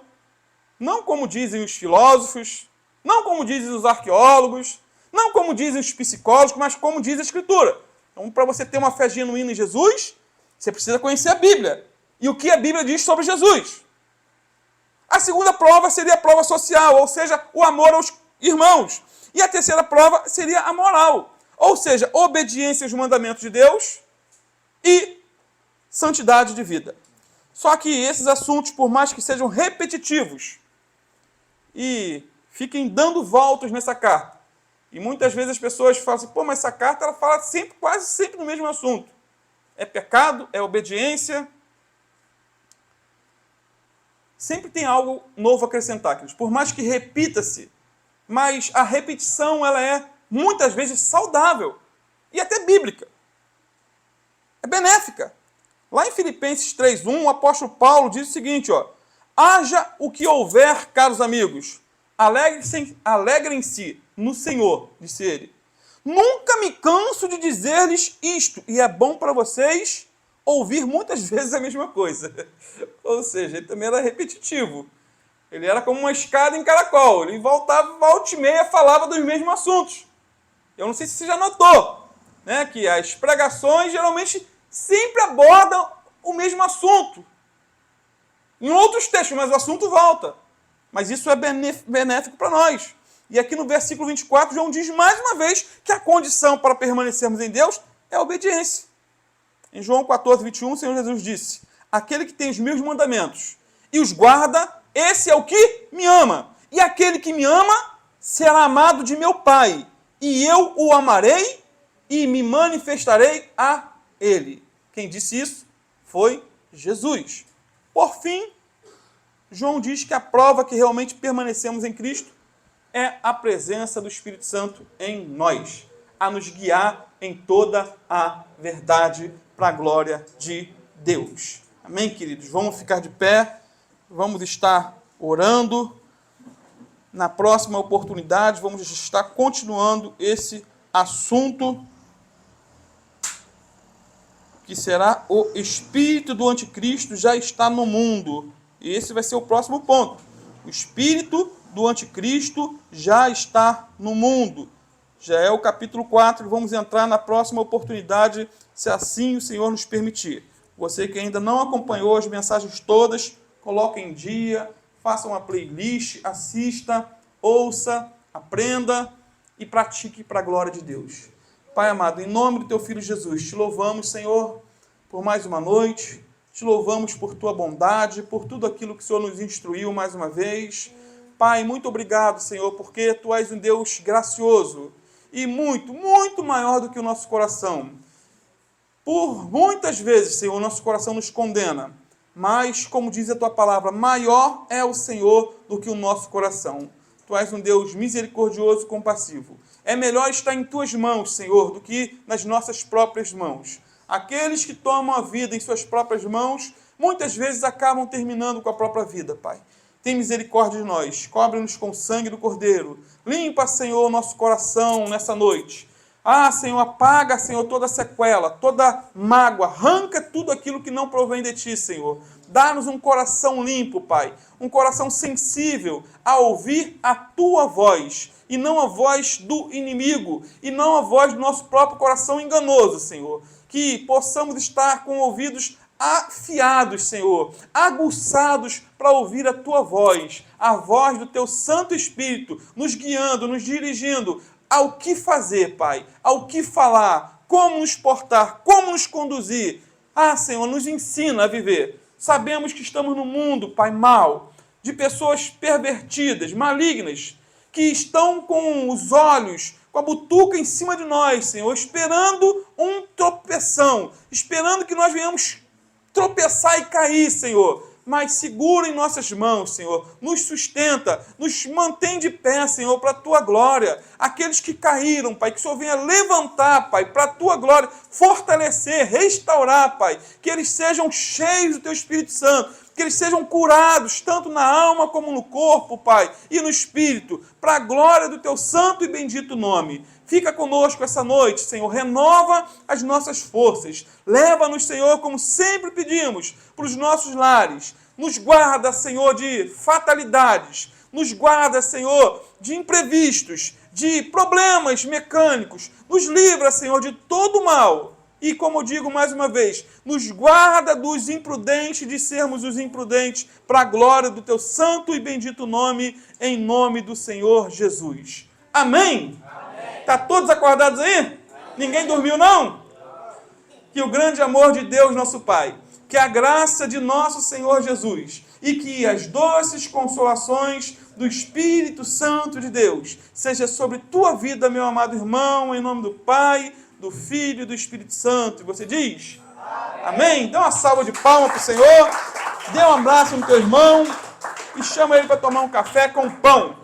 [SPEAKER 3] não como dizem os filósofos, não como dizem os arqueólogos, não como dizem os psicólogos, mas como diz a Escritura. Então, para você ter uma fé genuína em Jesus, você precisa conhecer a Bíblia. E o que a Bíblia diz sobre Jesus. A segunda prova seria a prova social, ou seja, o amor aos irmãos. E a terceira prova seria a moral, ou seja, obediência aos mandamentos de Deus e santidade de vida. Só que esses assuntos, por mais que sejam repetitivos e fiquem dando voltas nessa carta, e muitas vezes as pessoas falam assim, pô, mas essa carta ela fala sempre, quase sempre do mesmo assunto. É pecado, é obediência. Sempre tem algo novo a acrescentar, queridos. Por mais que repita-se, mas a repetição ela é muitas vezes saudável e até bíblica. É benéfica. Lá em Filipenses 3:1, o apóstolo Paulo diz o seguinte, ó: haja o que houver, caros amigos, alegrem-se no Senhor, disse ele. Nunca me canso de dizer-lhes isto, e é bom para vocês ouvir muitas vezes a mesma coisa. Ou seja, ele também era repetitivo. Ele era como uma escada em caracol. Ele voltava, volta e meia, falava dos mesmos assuntos. Eu não sei se você já notou, né, que as pregações geralmente sempre abordam o mesmo assunto. Em outros textos, mas o assunto volta. Mas isso é benéfico para nós. E aqui no versículo 24, João diz mais uma vez que a condição para permanecermos em Deus é a obediência. Em João 14:21, o Senhor Jesus disse: aquele que tem os meus mandamentos e os guarda, esse é o que me ama. E aquele que me ama será amado de meu Pai. E eu o amarei e me manifestarei a ele. Quem disse isso foi Jesus. Por fim, João diz que a prova que realmente permanecemos em Cristo é a presença do Espírito Santo em nós, a nos guiar em toda a verdade para a glória de Deus. Amém, queridos? Vamos ficar de pé vamos estar orando. Na próxima oportunidade, vamos estar continuando esse assunto, que será o espírito do anticristo já está no mundo. E esse vai ser o próximo ponto. O espírito do anticristo já está no mundo. Já é o capítulo 4, vamos entrar na próxima oportunidade, se assim o Senhor nos permitir. Você que ainda não acompanhou as mensagens todas, coloque em dia, faça uma playlist, assista, ouça, aprenda e pratique para a glória de Deus. Pai amado, em nome do Teu Filho Jesus, te louvamos, Senhor, por mais uma noite, te louvamos por Tua bondade, por tudo aquilo que o Senhor nos instruiu mais uma vez. Pai, muito obrigado, Senhor, porque Tu és um Deus gracioso e muito, muito maior do que o nosso coração. Por muitas vezes, Senhor, o nosso coração nos condena, mas, como diz a Tua palavra, maior é o Senhor do que o nosso coração. Tu és um Deus misericordioso e compassivo. É melhor estar em Tuas mãos, Senhor, do que nas nossas próprias mãos. Aqueles que tomam a vida em suas próprias mãos, muitas vezes acabam terminando com a própria vida, Pai. Tem misericórdia de nós, cobre-nos com o sangue do Cordeiro. Limpa, Senhor, o nosso coração nessa noite. Ah, Senhor, apaga, Senhor, toda sequela, toda mágoa, arranca tudo aquilo que não provém de Ti, Senhor. Dá-nos um coração limpo, Pai, um coração sensível a ouvir a Tua voz, e não a voz do inimigo, e não a voz do nosso próprio coração enganoso, Senhor. Que possamos estar com ouvidos afiados, Senhor, aguçados para ouvir a Tua voz, a voz do Teu Santo Espírito, nos guiando, nos dirigindo ao que fazer, Pai, ao que falar, como nos portar, como nos conduzir. Ah, Senhor, nos ensina a viver. Sabemos que estamos num mundo, Pai, mau, de pessoas pervertidas, malignas, que estão com os olhos, com a butuca em cima de nós, Senhor, esperando um tropeção, esperando que nós venhamos tropeçar e cair, Senhor. Mas segura em nossas mãos, Senhor, nos sustenta, nos mantém de pé, Senhor, para a Tua glória. Aqueles que caíram, Pai, que o Senhor venha levantar, Pai, para a Tua glória, fortalecer, restaurar, Pai, que eles sejam cheios do Teu Espírito Santo, que eles sejam curados, tanto na alma como no corpo, Pai, e no Espírito, para a glória do Teu santo e bendito nome. Fica conosco essa noite, Senhor, renova as nossas forças. Leva-nos, Senhor, como sempre pedimos, para os nossos lares. Nos guarda, Senhor, de fatalidades. Nos guarda, Senhor, de imprevistos, de problemas mecânicos. Nos livra, Senhor, de todo mal. E, como eu digo mais uma vez, nos guarda dos imprudentes, de sermos os imprudentes, para a glória do Teu santo e bendito nome, em nome do Senhor Jesus. Amém? Está todos acordados aí? Amém. Ninguém dormiu, não? Que o grande amor de Deus, nosso Pai, que a graça de nosso Senhor Jesus e que as doces consolações do Espírito Santo de Deus seja sobre tua vida, meu amado irmão, em nome do Pai, do Filho e do Espírito Santo. E você diz? Amém? Dá uma salva de palmas para o Senhor, dê um abraço no teu irmão e chama ele para tomar um café com pão.